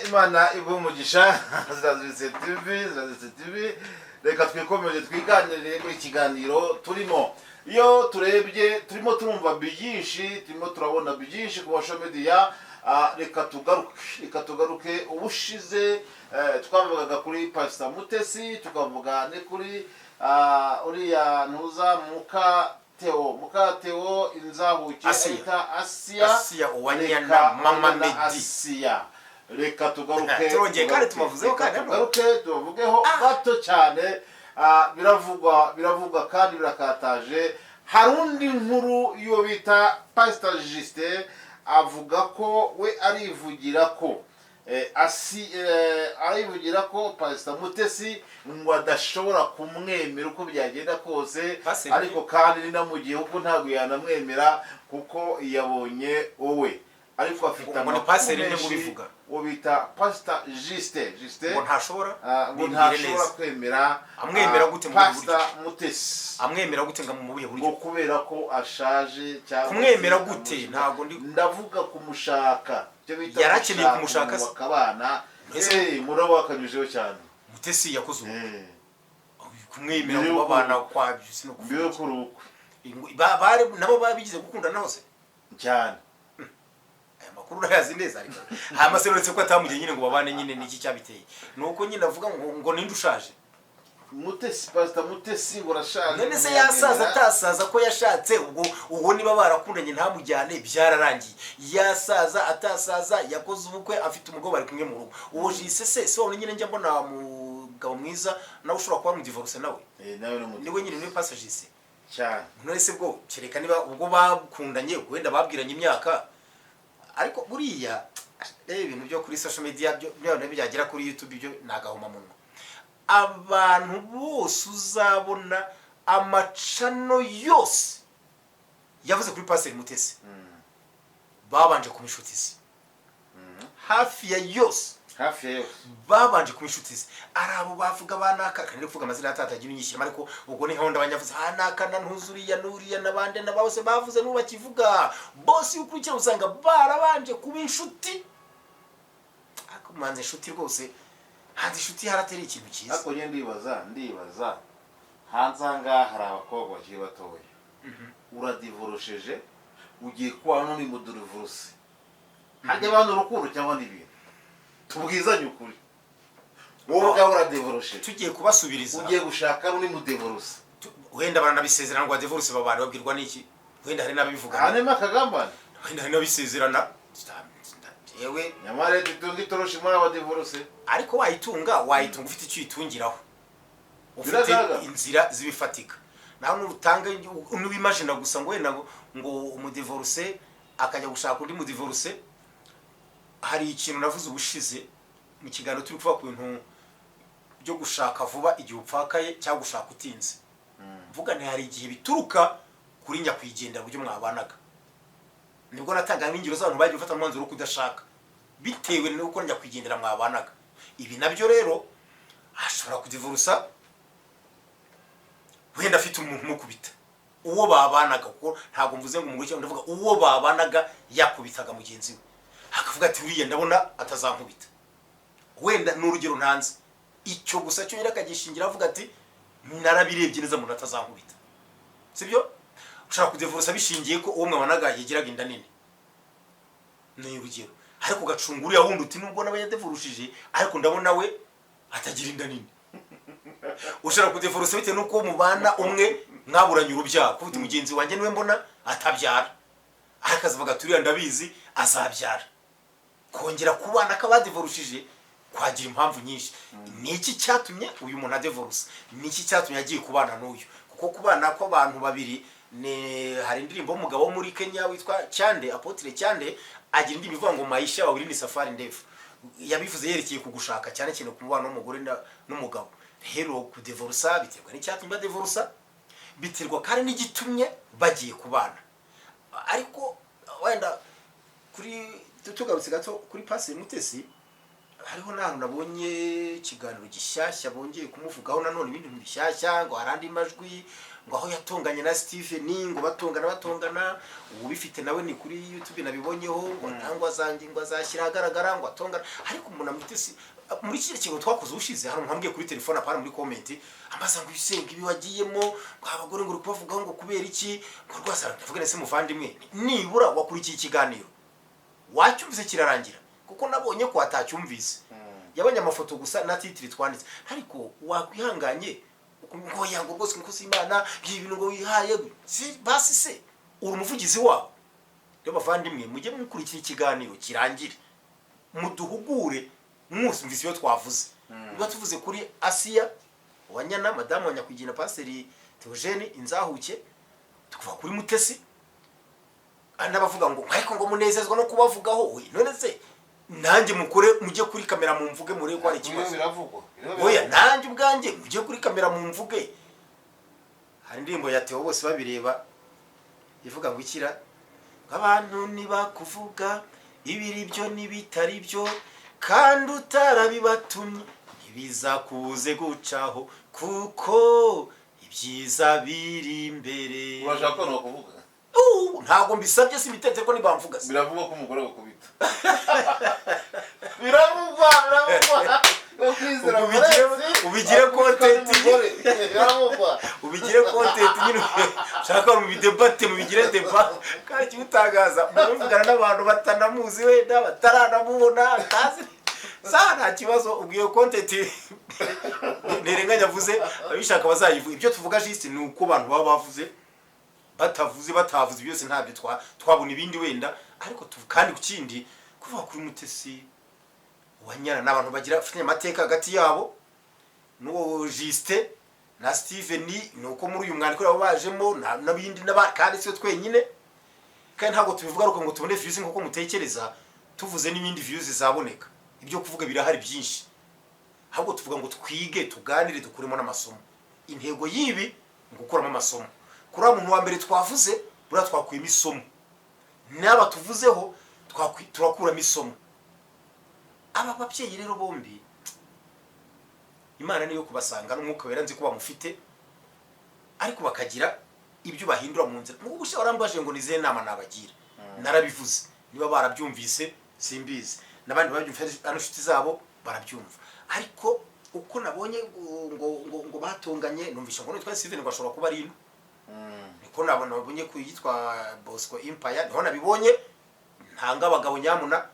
Imana ibumugisha zazise TV reka twikomeje twiganirire mu kiganiro turimo iyo turebye turimo turumva byinshi turimo turabona byinshi ku social media reka tugaruke ubushize twavugaga kuri Pastor Mutesi tukavuga ne kuri uriya ntuza muka Theo inzahuke Asia uwanyana mama Medi Asia reka tugaruke turongeye kandi tubavuzeho kandi tubavugeho gato cyane biravugwa kandi birakataje. Hari undi nkuru yo bita Pastor Justin avuga ko we arivugira ko arivugira ko Pastor Mutesi ngo adashobora kumwemera uko byagenda kose, ariko kandi ni namugiye uko ntago yanamwemera kuko yabonye wowe ariko afite amakuru ubita Pastor Justin ngo ntashobora kwemera amwemera gute mu Pastor Mutesi amwemera gute ngo mu buye buryo kubera ko ashaje cyangwa kumwemera gute ntago ndavuga kumushaka yarakeneye kumushaka akabana murabo akanyujeho cyane Mutesi yakoze kumwemera ngo babana kwa byose no kuruko bare nabo babigize gukundana hose cyane makuru urayazi neza ariko hamaseretse ko atamugiye nyine ngo babane nyine niki cyabiteye nuko nyine avuga ngo ninde ushaje Mutesi Pastor Mutesi ngo rashaje none se yasaza atasaza ko yashatse ubwo niba barakundanye ntamujyane byararangiye yasaza atasaza yakoze ubukwe afite umugabo bari kumwe mu rugo uwo jise se wone nyine njya mbona mugabo mwiza nawe ushobora kuba mu divorce nawe niwe nyine ni Pastor Jise cyane none se bwo kereka niba ubwo bakundanye wenda babwiranye imyaka ariko buriya ibintu byo kuri social media byo byagera kuri YouTube byo nagahoma munwa abantu bose uzabona amacano yose yavuze kuri Pastor Mutesi babanje kumishutiza hafi ya yose babanje kumishutiza arabo bavuga banaka kandi kuvuga amazina atatagira inyishima ariko ubwo ni hawonda abanyavuze hanaka na ntuzuriya nuriya nabande nabose bavuze nubakivuga boss ukurikira usanga barabanje kuba inshuti akumanze inshuti rwose hanze inshuti haratera ikintu cyiza ariko nye ndibaza hanzanga hari abakobwa bagiye batoye uradivorosheje ugiye kwa none mu divorce hajya abantu urukundo cyangwa n'ibintu tubwizanye ukuri wowe ubwawe uradivorosheje tugiye kubasubiriza ugiye gushaka none mu divorce wenda baranabisezerana ngo divorce babari babwirwa n'iki wenda hari nabivuga hanema kagambana wenda hari nabisezerana yewe nyamara tutunga itoroshi muri aba divorce ariko wayitunga ufite icyo yitungiraho ufite inzira zibifatika naho n'urutanga n'ubimagine gusa ngo wenda ngo umudivorce akajya gushaka undi mu divorce. Hari ikintu navuze ubushize mu kiganiro turi kuvuga ku bintu byo gushaka vuba igihe upfakaye cyangwa gushaka utinze mvuga nti hari igihe bituruka kuri nyakwigendera buryo mwabanaga nibwo natanga ingiro z'abantu bagiye gufata umwanzuro wo kudashaka bitewe n'uko nyakwigendera mwabanaga. Ibi nabyo rero ashobora kudivurusa wenda afite umuntu mukubita uwo babanaga kuko ntago mvuze ngo umugore cyangwa ndavuga uwo babanaga yakubitaga mugenzi we akavuga ati uriya ndabona atazankubita wenda n'urugero ntanze icyo gusa cyo nyirakagishingira avuga ati narabirebye neza umuntu atazankubita sibyo ushaka kudivurusa bishingiye ko uwo mwabanaga yegiraga inda nini ni urugero ariko gacungura ya wundi uti nubwo nabayadevurushije ariko ndabona we atagira inda nini ushaka kudivurusa bite nuko mubana umwe mwaburanye urubyaro kuvuga mugenzi wanjye niwe mbona atabyara akazavuga turiya ndabizi azabyara kongera kubana kabadivorushije kwagira impamvu nyinshi. Niki cyatumye uyu muntu adevoruse niki cyatumye agiye kubana n'uyu kuko kubana ko abantu babiri ne hari indirimbo umugabo wo muri Kenya witwa Cyande Apotre Cyande agira indi bivuga ngo maisha wa ni safari ndefu yabivuze yerekeye kugushaka cyane cyane ku mubano w'umugore n'umugabo. Rero kudevorusa biterwa n'icyatumye badevorusa biterwa kandi n'igitumye bagiye kubana. Ariko wenda kuri tugarutse gato kuri Pastor Mutesi hariho n'ahantu nabonye ikiganiro gishyashya bongeye kumuvugaho nanone ibindi bintu bishyashya ngo hari andi majwi ngo aho yatonganye na Steven ngo batongana ubu bifite nawe ni kuri YouTube nabibonyeho ngo nangwa ngo azashyira ahagaragara ngo atongana ariko umuntu amutesi muri kire kintu twakoze ushize hari umuntu kuri telefone apara muri comment ambaza ngo ibisenga ibi wagiyemo ngo abagore ngo uri kubavugaho ngo kubera iki ngo rwasa ndavuga nese muvandimwe nibura wakurikiye ikiganiro wacyumvise kirarangira kuko nabonye ko atacyumvise yabonye amafoto gusa na titre twanditse ariko wakwihanganye ngo yango rwose nko Imana ibintu ngo wihaye si basi se uri umuvugizi wabo rero bavandimwe mujye mukurikira ikiganiro kirangire muduhugure mwumvise iyo twavuze niba tuvuze kuri Asia wanyana madamu wa nyakwigira paseri Theogene Inzahuke tukuva kuri Mutesi anabavuga ngo ariko ngo munezezwa no kubavugaho we none se nanjye mukore mujye kuri kamera mu mvuge mure ko ari ikibazo biravugwa oya nanjye ubwanjye mujye kuri kamera mu mvuge hari indirimbo ya Theo bose babireba ivuga ngo ikira abantu nibakuvuga ibiri byo nibitari byo kandi utarabibatumye ntibizakuze gucaho kuko ibyiza biri imbere urashaka no kuvuga ntago mbisabye simitete ko nibamvuga biravugwa ko umugore gukubita biravugwa ubigire content ubigire content nyine shaka mu debate mu bigire debate kandi kibutangaza muvugana n'abantu batanamuzi wenda bataranamubona kazi sana kibazo ubwiye content nerenganya vuze abishaka bazayivuga ibyo tuvuga juste ni uko abantu baba bavuze batavuze byose ntabyo twabona ibindi wenda ariko kandi ukindi kuvuga kuri Mutesi wanyana n'abantu bagira afite amateka hagati yabo no Justin na Steven nuko muri uyu mwandiko yabo bajemo nabindi kandi cyo twenyine kandi ntabwo tubivuga ariko ngo tubone views nkuko mutekereza tuvuze n'ibindi views zaboneka ibyo kuvuga birahari byinshi ahubwo tuvuga ngo twige tuganire dukuremo n'amasomo intego yibi ngukuramo amasomo kuri umuntu wa mbere twavuze bura twakuyemo isomo n'aba tuvuzeho turakuramo isomo aba babyeyi rero bombi Imana niyo kubasanga n'umwuka wera nzi ko bamufite ariko bakagira ibyo bahindura mu nzira mu gusha warambaje ngo nize nama nabagira narabivuze niba barabyumvise simbizi nabandi babyumvise anushiti zabo barabyumva ariko uko nabonye ngo batonganye numvisha ngo nitwa Steven ngo ashobora kuba ari niko nabonye ku yitwa Bosco Empire niho nabibonye ntanga abagabo nyamuna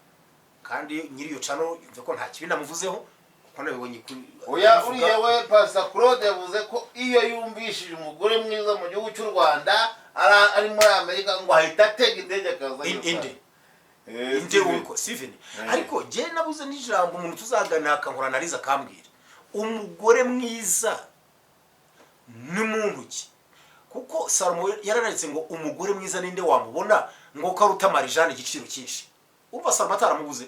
kandi nyiri yo channel yumve ko nta kibi namuvuzeho kuko nabibonye oya uriye we Pastor Claude yavuze ko iyo yumvishije umugore mwiza mu gihugu cy'u Rwanda ari muri Amerika ngo ahita atega indege akaza inde uko Steven ariko je nabuze n'ijambo umuntu tuzaganira akankora analiza kambwira umugore mwiza ni muntu ki kuko Salomo yarananditse ngo umugore mwiza ninde wamubona ngo karuta Marijane igiciro cyinshi umva Salomo ataramubuze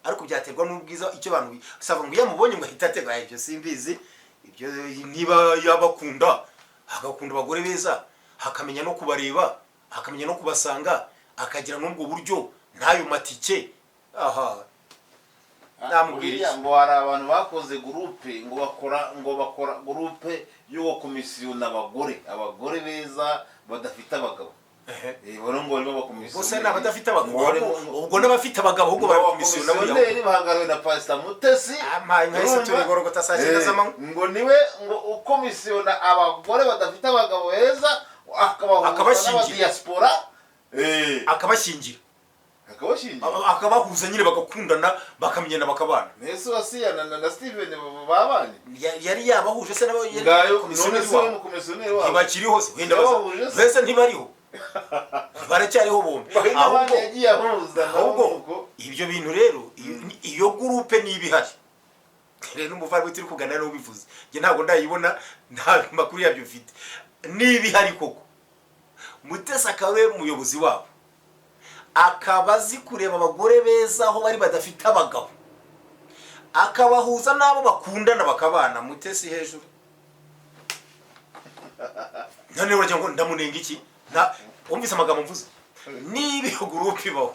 ariko byaterwa n'ubwiza icyo bantu sava ngo yamubonye ngo ahita atega ibyo simbizi ibyo niba yabakunda agakunda abagore beza hakamenya no kubareba hakamenya no kubasanga akagira n'ubwo buryo ntayo matike aha namubwira ngo hari abantu bakoze groupe ngo bakora groupe yo komisiyo n'abagore beza badafite abagabo boro ngo barimo bakomisiyo bose n'abadafite abagabo ubwo n'abafite abagabo ubwo bari komisiyo nabo neri bahangariwe na Pastor Mutesi nkahise turigorogota sakina z'amanywa ngo niwe ngo ukomisiona abagore badafite abagabo beza akabahuza diaspora akabashingira akabahuza nyine bagakundana bakamenyana bakabana nese Asia na Steven babanye yari yabahuje se nabo yari komisiyoneri wabo ntibakiriho se wenda bese ntibariho baracyariho bombi ahubwo ibyo bintu rero iyo groupe nibihari rero n'umuvari turi kuganira no bivuze nge ntabwo ndayibona nta makuru yabyo mfite nibihari koko Mutesi akawe muyobozi wabo akabazi kureba abagore beza aho bari badafite abagabo akabahuza nabo bakundana bakabana Mutesi hejuru none urajya ngo ndamunenga iki umvise amagambo mvuze niba iyo gurupe ibaho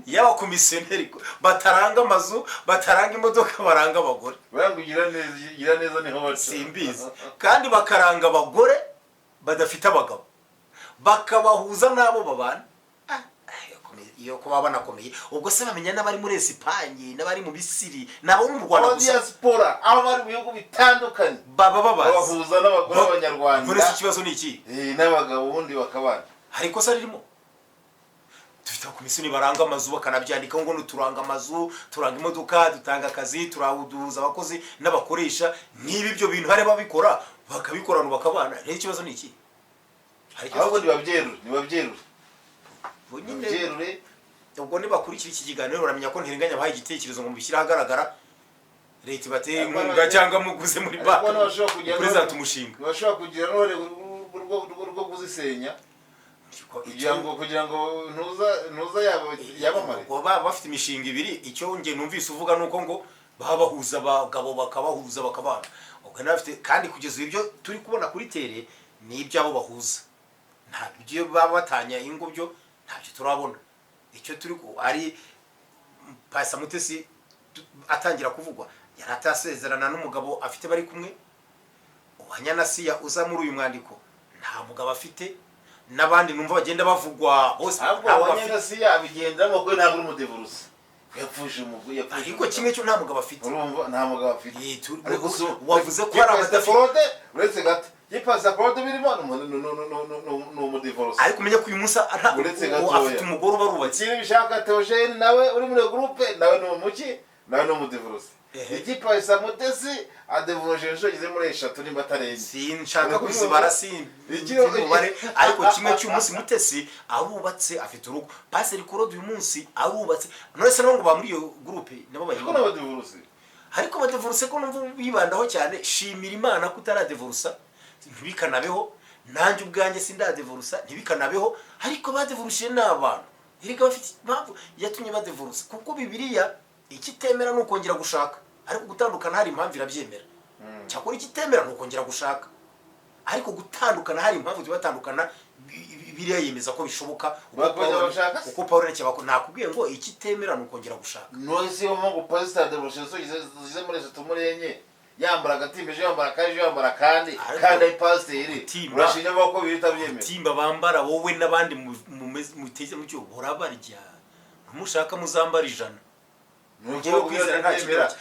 y'abakomisiyoneri bataranga amazu bataranga imodoka baranga abagore baranga ugira neza niho baca simbizi kandi bakaranga abagore badafite abagabo bakabahuza n'abo babana iyo kuba banakomeye ubwo se bamenya n'abari muri Esipanye n'abari mu Misiri nabo mu Rwanda gusa diaspora aho bari mu bihugu bitandukanye baba babahuza n'abagore b'abanyarwanda muri iki kibazo ni iki n'abagabo bundi bakabana hari ikosa ririmo dufite komisiyoni baranga amazu bakanabyandika ngo turanga amazu turanga imodoka dutanga akazi turawuduza abakozi n'abakoresha niba ibyo bintu hari babikora bakabikorana bakabana rero ikibazo ni iki ahubwo nibabyerure bunyine ubwo nibakurikira iki kiganiro baramenya ko ntirenganya bahaye igitekerezo ngo mubishyire ahagaragara leta ibateye inkunga cyangwa muguze muri banki president umushinga bashobora kugira rwo kuzisenya kugira ngo ntuza yabamare baba bafite imishinga ibiri icyo nge numvise uvuga nuko ngo babahuza abagabo bakabahuza bakabana ubwo nafite kandi kugeza ibyo turi kubona kuri tere ni ibyabo bahuza ntabyo baba batanya ingo byo ntabyo turabona icyo turi ko ari Pastor Mutesi atangira kuvugwa yari atasezerana n'umugabo afite bari kumwe uwanyanasiya uza muri uyu mwandiko nta mugabo afite n'abandi numva bagenda bavugwa bose abo abanyanasiya abigendamo ko ntabwo uri umudevurusi yapfuje umugwi ariko kimwe cyo nta mugabo afite urumva nta mugabo afite ariko wavuze ko ari abadafite uretse gato passport birimo no umudivorce ariko umenya ko uyu munsi afite umugore ubarubatse kiri bishaka Theogene nawe uri muri groupe nawe no muki nawe no umudivorce iki Pastor Mutesi adevorce nshogeze muri 3 nimba tarenze sinshaka kuzibara umubare ariko kimwe cy'umunsi Mutesi arubatse afite urugo Pastor Claude uyu munsi arubatse none se ngo ba muri iyo groupe nabo bayiko n'abadivorce ariko abadivorce ko numva bibandaho cyane shimira Imana kutaradevorce ntibikanabeho nanjye ubwanjye sindadevorusa ntibikanabeho ariko badevorushiye n'abantu erega bafite impamvu yatumye badevorusa kuko Bibiliya ikitemera ni ukongera gushaka ariko gutandukana hari impamvu irabyemera cyakora ikitemera ni ukongera gushaka ariko gutandukana hari impamvu zibatandukana Bibiliya yemeza ko bishoboka uko Paulo nakubwiye ngo ikitemera ni ukongera gushaka noise yo ngo pastor devotion zize muri tumurenge yambara agatimbeje yambara kaje yambara kandi ari pasiteri urashinya bako bitabyemera timba bambara wowe nabandi muteze mu cyo burabarya mushaka muzambara ijana ngiye kwizera nta kibera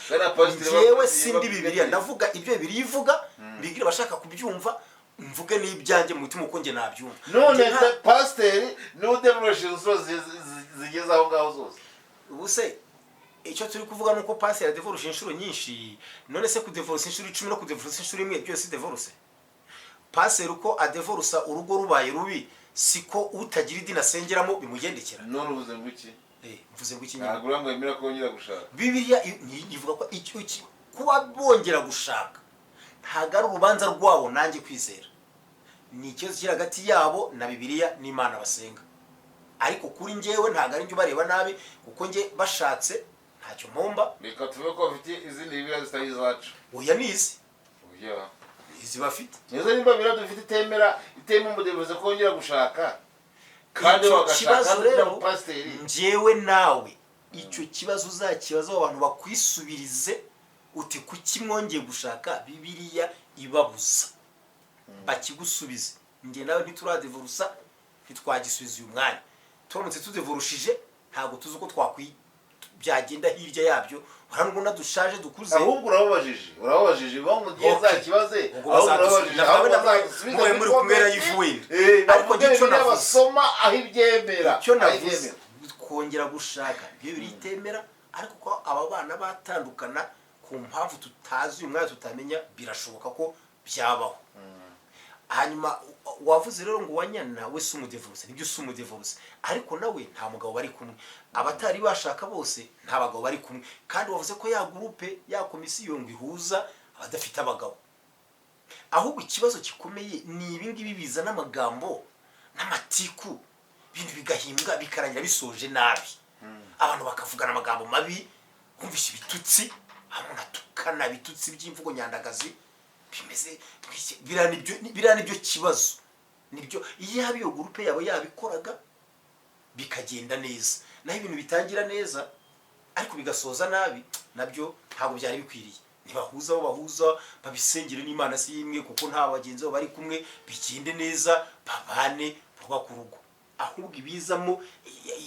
yewe sindi Bibiliya ndavuga ibyo Bibiliya ivuga bigira bashaka kubyumva mvuge n'ibyanjye mu mutima uko nge nabyumva none pasiteri no devotion zigeze aho ngaho zose ubuse icyo turi kuvuga nuko Pastor yadevorusha inshuro nyinshi none se kudevorusha inshuro 10 no kudevorusha inshuro imwe byose devoruse Pastor uko adevorusa urugo rubaye rubi siko utagira idini asengeramo bimugendekera none uvuze nguki mvuze nguki nyine nagura ngo yemera kongera gushaka Bibiliya ivuga ko icyo kuba bongera gushaka ntago ari urubanza rwabo nanjye kwizera ni ikibazo kiri hagati yabo na Bibiliya n'Imana basenga ariko kuri njyewe ntago ari njye bareba nabi kuko nge bashatse ntacyo mpomba reka tuve ko bafite izindi Bibiliya zitari zacu oya nizi oya izi bafite nizo nimba Bibiliya dufite itema umudevuze kongera gushaka kandi bagashaka rero njyewe nawe icyo kibazo uzakibaza abantu bakwisubirize uti kuki mwongeye gushaka Bibiliya ibabuza bakigusubize nge nawe ntituradevorusa ntitwagisubiza uyu mwanya turamutse tudevorushije ntabwo tuzi uko byagenda hirya yabyo baranubona dushaje dukuze ahubwo urababajije bamugiye za kibaze ahubwo muri kumera yivuye ariko icyo nabasoma aho ibyemera icyo navuze kongera gushaka ibyo biritemera ariko ko aba bana batandukana ku mpamvu tutazi uyu mwanya tutamenya birashoboka ko byabaho hanyuma wavuze rero ngo wanyana we si umudevoruse nibyo si umudevoruse ariko nawe nta mugabo bari kumwe abatari bashaka bose nta bagabo bari kumwe kandi wavuze ko ya groupe ya komisiyo ngo ihuza abadafite abagabo ahubwo ikibazo gikomeye ni ibingibi bizana amagambo n'amatiku ibintu bigahimbwa bikarangira bisoje nabi abantu bakavugana amagambo mabi kumvisha ibitutsi abantu atukana bitutsi by'imvugo nyandagazi bimeze birana ibyo kibazo nibyo iyo iyo groupe yabo yabikoraga bikagenda neza, naho ibintu bitangira neza ariko bigasoza nabi nabyo ntabwo byari bikwiriye. Ntibahuza abo bahuza, babisengere n'Imana si imwe, kuko nta bagenzi babo bari kumwe, bigende neza, babane bubaka urugo. Ahubwo ibizamo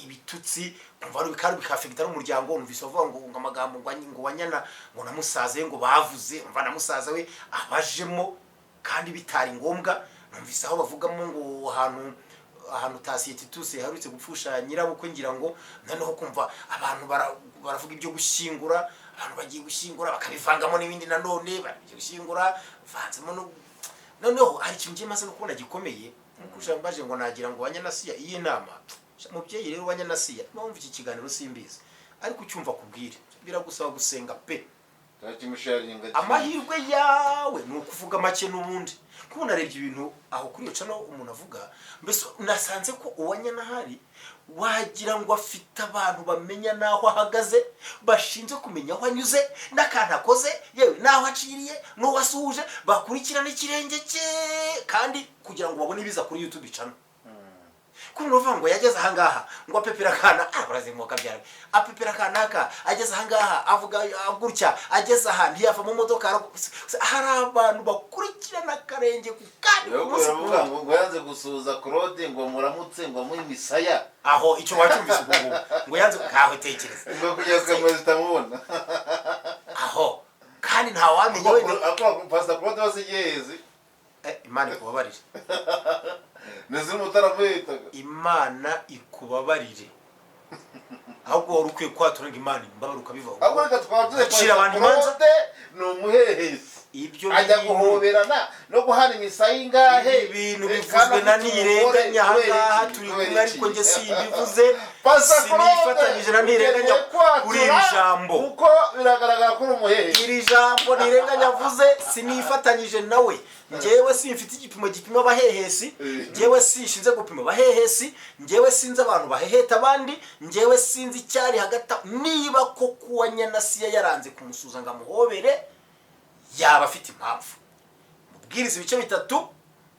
ibitutsi kumva ari kandi bikafekita n'umuryango, numvise bavuga ngo amagambo ngo wanyana ngo namusaze ngo bavuze, umva na musaza we abajemo kandi bitari ngombwa. Numvise aho bavugamo ngo ahantu Tasiyeti Tuse yaharutse gupfusha nyirabukwe, ngira ngo noneho kumva abantu baravuga ibyo gushyingura, abantu bagiye gushyingura bakabivangamo n'ibindi nanone bagiye gushyingura vanzemo noneho hari ikintu ngiye maze no kubona gikomeye. Mukusha mbaje ngo nagira ngo Wanyanasiya iyi nama mubyeyi rero Wanyanasiya mpamvu iki kiganiro simbizi, ariko ucyumva kubwire biragusaba gusenga pe. Amahirwe yawe ni ukuvuga make n'ubundi kuko narebye ibintu aho kuri yo cano umuntu avuga, mbese nasanze ko Uwanyanahari wagira ngo afite abantu bamenya naho ahagaze, bashinzwe kumenya aho anyuze n'akantu akoze, yewe naho aciriye n'uwasuhuje, bakurikirana ikirenge cye kandi kugira ngo babone ibiza kuri YouTube channel. Kuno uvuga ngo yageze ahangaha ngo apepera kana barazimuka byara apepera kanaka ageze ahangaha avuga gutya ageze aha ntiyava mu modoka. Hari abantu bakurikirana karenge ku kandi uvuga ngo yanze gusuza Claude ngo muramutse ngo muri misaya aho icyo wacyumvise ubu ngo yanze kaho tekereza ngo kujya kamwe zitamubona aho kandi nta wamenye we akora Pastor Claude wasiyezi Imana ikubabarire neze mutarakwita Imana ikubabarire ahubwo wari ukwiye kwatura ngo Imana imbabaruka bivaho ahubwo reka twavuze Acira abantu imanza ni umuhehesi ibyo ajya guhoberana no guhana imisaya ingahe ibintu bivuzwe na ntirenganya ahangaha turi kumwe ariko njye simbivuze sinifatanyije na ntirenganya kuri iri jambo kuko biragaragara ko uri umuhehesi. Iri jambo ntirenganya avuze sinifatanyije nawe. Njyewe simfite igipimo gipima abahehesi, njyewe sishinze gupima abahehesi, njyewe sinzi abantu baheheta abandi, njyewe sinzi icyari hagati. Niba koko Wanyanasiya yaranze kumusuza ngo amuhobere yaba afite impamvu. Mubwiriza ibice 3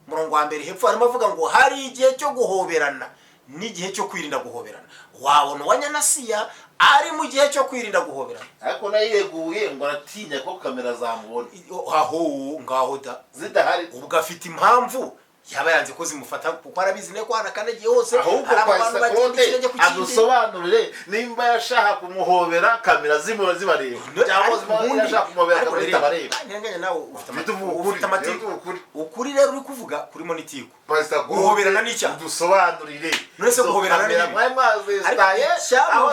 murongo wa mbere hepfo harimo avuga ngo hari igihe cyo guhoberana n'igihe cyo kwirinda guhoberana. Wabona Wanyanasiya ari mu gihe cyo kwirinda guhoberana ariko nayireguye ngo aratinya ko kamera zamubona aho ngaho da zidahari ubwo afite impamvu yaba yanze ko zimufata kuko arabizi ne ko arakanagiye hose abantu bagende adusobanurire nimba yashaka kumuhobera kamera zimura zibareba cyangwa yashaka kumuhobera kamera zitabareba. Nirenganya nawe ufite amatiko ukuri rero uri kuvuga kuri monitiko guhoberana n'icya dusobanurire none se guhoberana n'ibindi maze staye aho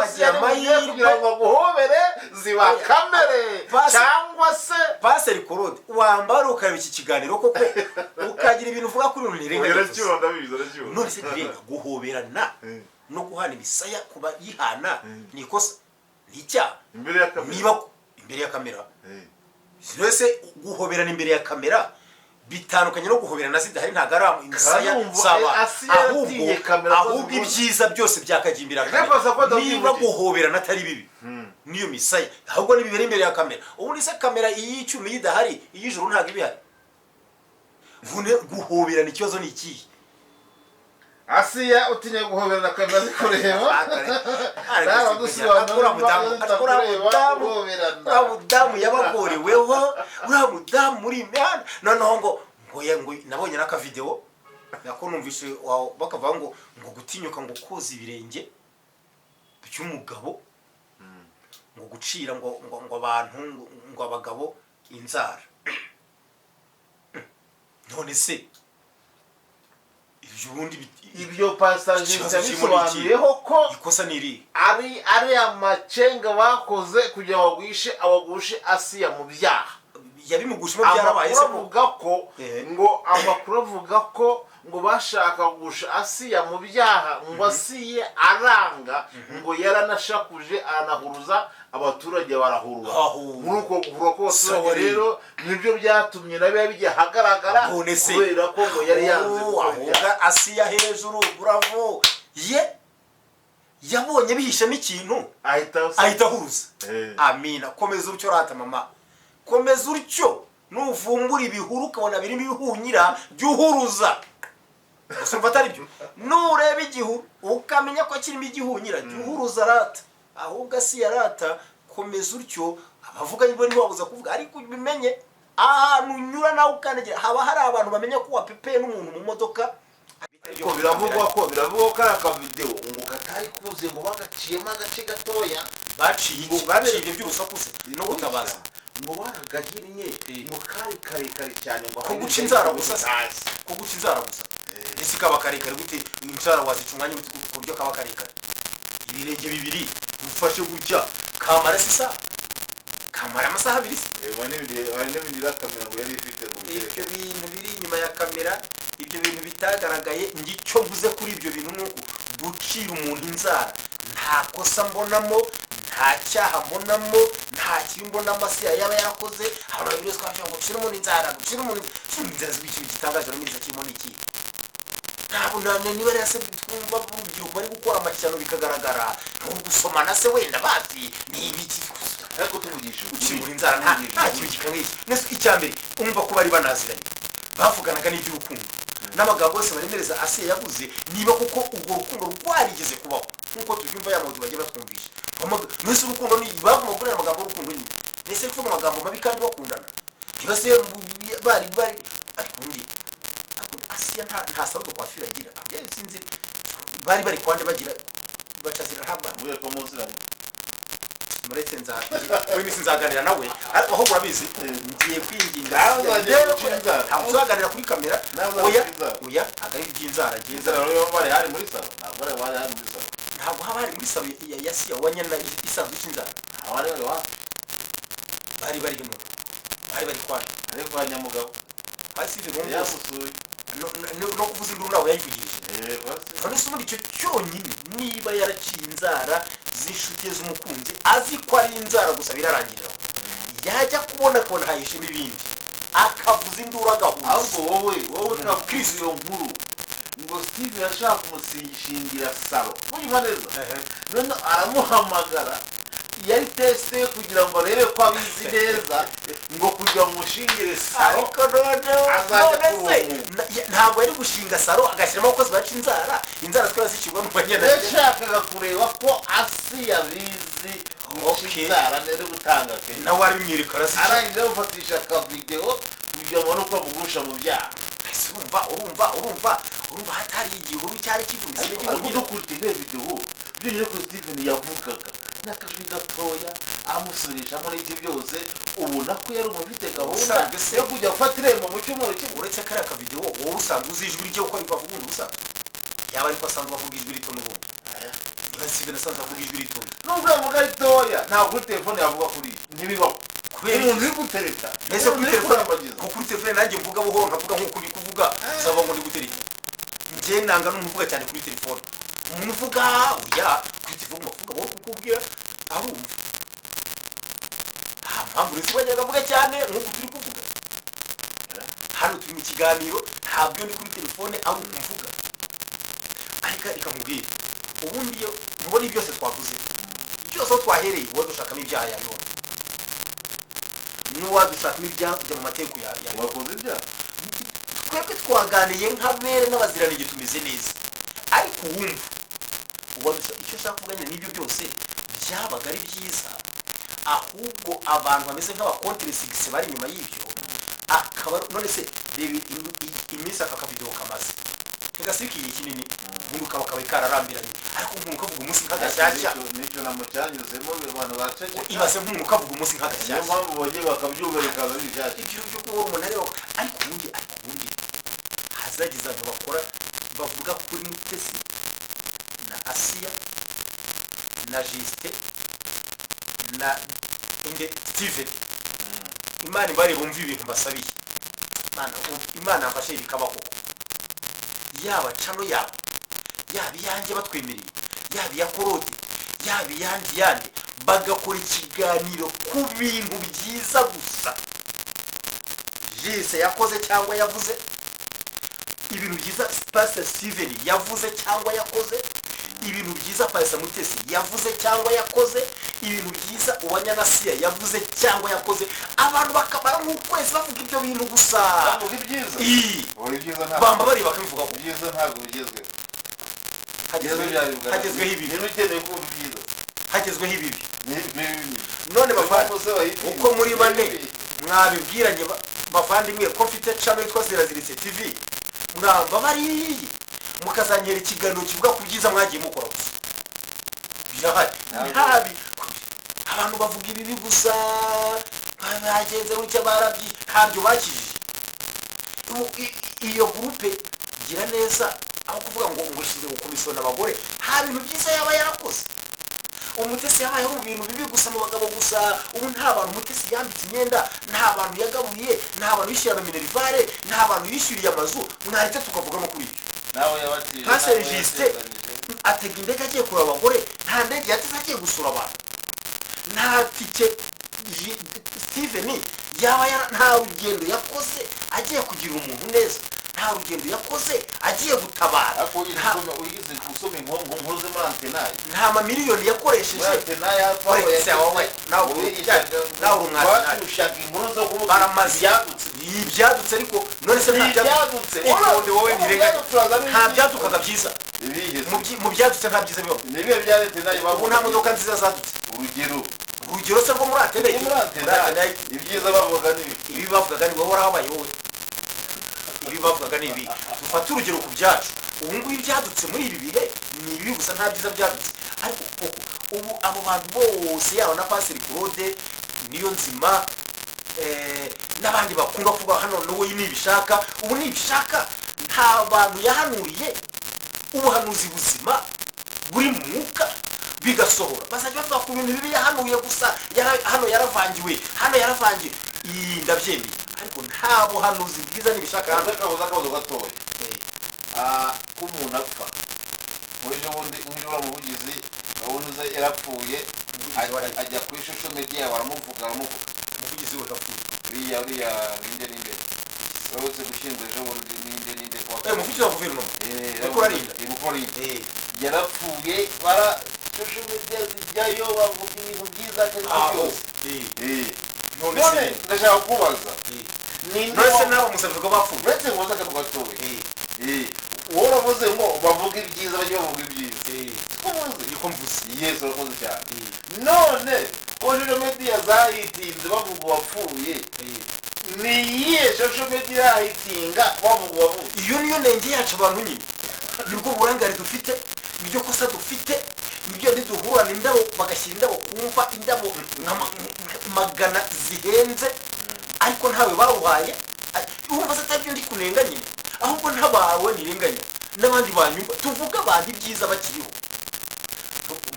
kugira ngo guhobere ziba kamere cyangwa se Pastor Claude wambara ukareba iki kiganiro koko ukagira ibintu uvuga kuri ntirenganya none se ntirenga guhoberana no guhana imisaya kuba yihana ni ikosa n'icya niba imbere ya kamera wese guhoberana imbere ya kamera bitandukanye no guhoberana zidahari ntagara imisaya saba ahubwo ibyiza byose byakagimbira niba guhoberana atari bibi niyo misaya ahubwo nibibere imbere ya kamera. Ubundi se kamera iy'icumi yidahari iy'ijuru ntago ibihari. Guhoberana ikibazo ni iki? Asiya utinye guhoberana kamera zikureba uramudamu yabagoreweho uramudamu muri imyanda noneho ngo nabonye n'aka video nako numvise bakavuga ngo gutinyuka ngo koza ibirenge by'umugabo ngo gucira ngo abantu ngo abagabo inzara. None se ibyo Pastor bisobanuyeho ko ikosa niri ari amacenga bakoze kugira abagushe Asiya mu byaha yabimugushimo byarabaye se avuga ko ngo amakuru avuga ko ngo bashaka gusha Asiya mu byaha ngo Asiye aranga ngo yaranashakuje anahuruza abaturage barahurura muri uko guhura ko abaturage rero nibyo byatumye nabiya bijya hagaragara kubera ko ngo yari yanze kuvuga Asiya hejuru bravo yabonye bihishemo ikintu ahita ahuruza. Amina komeza utyo rata mama komeza utyo nuvumbura ibihuru ukabona birimo ibihunyira byuhuruza gusa umva atari byo nureba igihu ukamenya ko kirimo igihunyira gihuruza rata ahubwo si yarata komeza utyo abavuga nibo ntiwabuza kuvuga ariko ubimenye ahantu unyura nawe ukandagira haba hari abantu bamenya ko wapepeye n'umuntu mu modoka ariko biravugwa ko ari akavideo ngo katari kuze ngo bagaciyemo agace gatoya baciye ibyo by'urusaku se no gutabaza ngo baragahinnye ngo kari karekare cyane ngo ko guca inzara gusa ko guca inzara gusa ese kaba karekare gute inzara wazica umwanya ku buryo kaba karekare ibirenge bibiri ufashe gutya kamara sisa kamara amasaha abiri n'ibindi kamera ngo yari ifite ibyo bintu biri inyuma ya kamera ibyo bintu bitagaragaye ngicyo mvuze kuri ibyo bintu nuko gucira umuntu inzara nta kosa mbonamo nta cyaha mbonamo nta kibi mbonamo asiya yaba yakoze abantu bose twabyo ngo gucira umuntu inzara inzara z'ibiki gitangaje no mwiza kirimo n'iki ntabwo niba rero se twumva urubyiruko bari gukora amashyano bikagaragara no gusomana se wenda bazi ni ibiki ariko tuvugisha gucira inzara nta kibi gikangishye nese icyambere umva ko bari banaziranye bavuganaga n'iby'urukundo n'amagambo yose baremereza asiya yavuze niba kuko ubwo rukundo rwarigeze kubaho nkuko tubyumva ya muntu bagiye batwumvisha nese urukundo ni baguma gukorera amagambo y'urukundo nyine nese kuvuga amagambo mabi kandi bakundana ntibase bari ariko undi asiya nta sarudo kwa fira agira sinzi bari kwande bagira bacazira hamba mwe ko muziranye muretse w'imisi nzaganira nawe aho murabizi ngiye kwinginga ntabwo uzaganira kuri kamera oya agari iby'inzara rero bari hari muri salo ntabwo haba hari muri salo ya siya wanyana isanzwe cy'inzara bari hino bari kwari ariko kwa Nyamugabo hasi ibintu yamusuye no kuvuza induru nawe yayivugirije none se muri icyo cyonyine niba yaraciye inzara z'inshuti z'umukunzi azi ko ari inzara gusa birarangirira yajya kubona hayishemo ibindi akavuza induru agahuza ahubwo wowe nakwize iyo nkuru ngo Steve yashaka kumushingira salo urumva neza none aramuhamagara yari teste kugira ngo arebe ko abizi neza ngo kujya mushingire salo ariko ntabwo yari gushinga salo agashyiramo abakozi baca inzara twaba zicirwa n'umanyana yashakaga kureba ko asi yabizi inzara nere gutanga ke nawe arabimwereka arangije gufatisha akavideo kugira ngo nuko amugusha mu byaha ese urumva hatari igihuru cyari kivuze ariko dukurikije video byonyine ko Stephen yavugaga n'akajwi gatoya amusubirishamo n'iki byose ubona ko yari umufite gahunda yo kujya gufata irembo mu cyumweru kimwe uretse kariya akavideo wowe usanzwe uzi ijwi rye uko bavuga ubundi usanzwe yaba ariko asanzwe bavuga ijwi rito n'ubundi niba Stephen asanzwe avuga ijwi rito nubwo avuga ritoya ntabwo kuri telefone yavuga kuri ntibibaho kubera umuntu uri gutereta mbese kuri telefone nanjye mvuga buhoro nkavuga nk'uko uri kuvuga uzaba ngo ndi gutereta njye nanga n'umuntu uvuga cyane kuri telefone umuntu uvuga oya kuri telefone uvuga wowe kuko ubwira arumva nta mpamvu uretse wajyaga avuga cyane nk'uko turi kuvuga hano turi mu kiganiro ntabwo ndi kuri telefone ari umvuga ariko reka nkubwire ubundi iyo mubona byose twavuze byose aho twahereye uwadushakamo ibyaha yabibona n'uwadushakamo ibyaha kujya mu mategeko wakoze ibyaha twebwe twaganiye nk'abere n'abaziranenge tumeze neza ariko uwumva icyo ashaka kuganira n'ibyo byose byabaga ari byiza ahubwo abantu bameze nk'abakonteresigisi bari inyuma y'ibyo akaba none se reba iminsi aka kavideo kamaze ntigasirikiye kinini ubundi ukaba kararambiranye ariko umuntu ukavuga umunsi nk'agashyashya nicyo namucyanyuzemo abantu bacece ibaze nk'umuntu ukavuga umunsi nk'agashyashya niyo mpamvu bongeye bakabyumva bikaza bishyashya ibyo byo kuba umuntu areba ariko ubundi hazagize abantu bakora bavuga kuri Mutesi na Asiya na Justin na Steven Imana bari bumva ibintu basabiye Imana mfashe bikabaho yaba cano yaba iyanjye batwemereye yaba iya Korode yaba iyanjye yandi bagakora ikiganiro ku bintu byiza gusa Jise yakoze cyangwa yavuze ibintu byiza Pastor Steven yavuze cyangwa yakoze ibintu byiza Pastor Mutesi yavuze cyangwa yakoze, ibintu byiza Uwanyanasiya yavuze cyangwa yakoze, abantu bakamara nk'ukwezi bavuga ibyo bintu gusa. Bavuga ibyiza. Uri byiza ntabwo. Bamba bari bakabivuga ko ibyiza ntabwo bigezweho. Hagezweho ibi. Niba ukeneye kumva ibyiza. Hagezweho ibi. Ni None bavandimwe uko muri bane mwabibwiranye bavandimwe ko mfite channel yitwa Ziraziritse TV, mwamba bari mukazanyera ikiganiro kivuga ku byiza mwagiye mukora gusa. Birahari ntabi abantu bavuga ibibi gusa, bagenze gutya barabyi ntabyo bakijije. Iyo groupe gira neza aho kuvuga ngo shize gukomisona abagore, nta bintu byiza yaba yarakoze. Umutesi yabayeho mu bintu bibi gusa mu bagabo gusa. Ubu nta bantu Umutesi yambitse imyenda, nta bantu yagabuye, nta bantu yishyura minerivare, nta bantu yishyuriye amazu. Mwaretse tukavuga no kuri ibyo. Nawe yabatije Pastor Justin atega indege agiye kureba abagore, nta ndege yateze agiye gusura abantu, nta tike Steven yaba nta rugendo yakoze agiye kugira umuntu neza, nta rugendo yakoze agiye gutabara. uyigize gusoma inkuru ze muri Antenaye, nta mamiliyoni yakoresheje Antenaye ibyadutse. Ariko none se ntabyadutse wowe ntirenganya, nta byadukaga byiza mu byadutse, nta byiza bibaho. nibihe bya Antenaye ubu nta modoka nziza zadutse. urugero se rwo muri Antenaye ibyiza bavuga ni ibi bavugaga ni wowe warahabaye wowe. Ibi bavugaga ni ibi. Dufate urugero ku byacu. Ubu ngubu ibyadutse muri ibi bihe ni ibi gusa, nta byiza byadutse. Ariko koko ubu abo bantu bose yaba na Pastor Claude niyo nzima n'abandi bakunda kuvuga hano wowe nibishaka, ubu nibishaka nta bantu yahanuriye ubuhanuzi buzima buri mu mwuka bigasohora. Bazajya bavuga ku bintu bibi yahanuye gusa, hano yaravangiwe, hano yaravangiwe. Ndabyemeye, ariko nta buhanuzi bwiza nibishaka hano. akabazo gatoya ko umuntu apfa muri ejo bundi umujura mu bugizi gahunda yarapfuye, ajya kuri social media baramuvuga umuvugizi we yapfuye. uriya ninde uretse gushyingura ejo bundi ninde umuvugizi wa guverinoma Mukorarinda yarapfuye, bara social media zijyayo bavuga ibintu byiza byose. none ndashaka kubaza none se nabo musabye ko bapfuye uretse ngo bazaka gatoya wowe uravuze ngo bavuga ibyiza bajye bavuga ibyiza niko mvuze. Yesu urakoze cyane. none social media zahitinze bavuga uwapfuye, ni iyihe social media yahitinga bavuga uwapfuye? Iyo niyo nenge yacu abantu nyine, nibwo burangare dufite, nibyo kosa dufite, nibyo duhurana indabo bagashyira indabo kumva indabo magana zihenze, ariko ntawe bawuhaye. Urumva se atabyo ndi kunenga nyine, ahubwo ntabawe nirenganya n'abandi banyumva tuvuga abantu ibyiza bakiriho.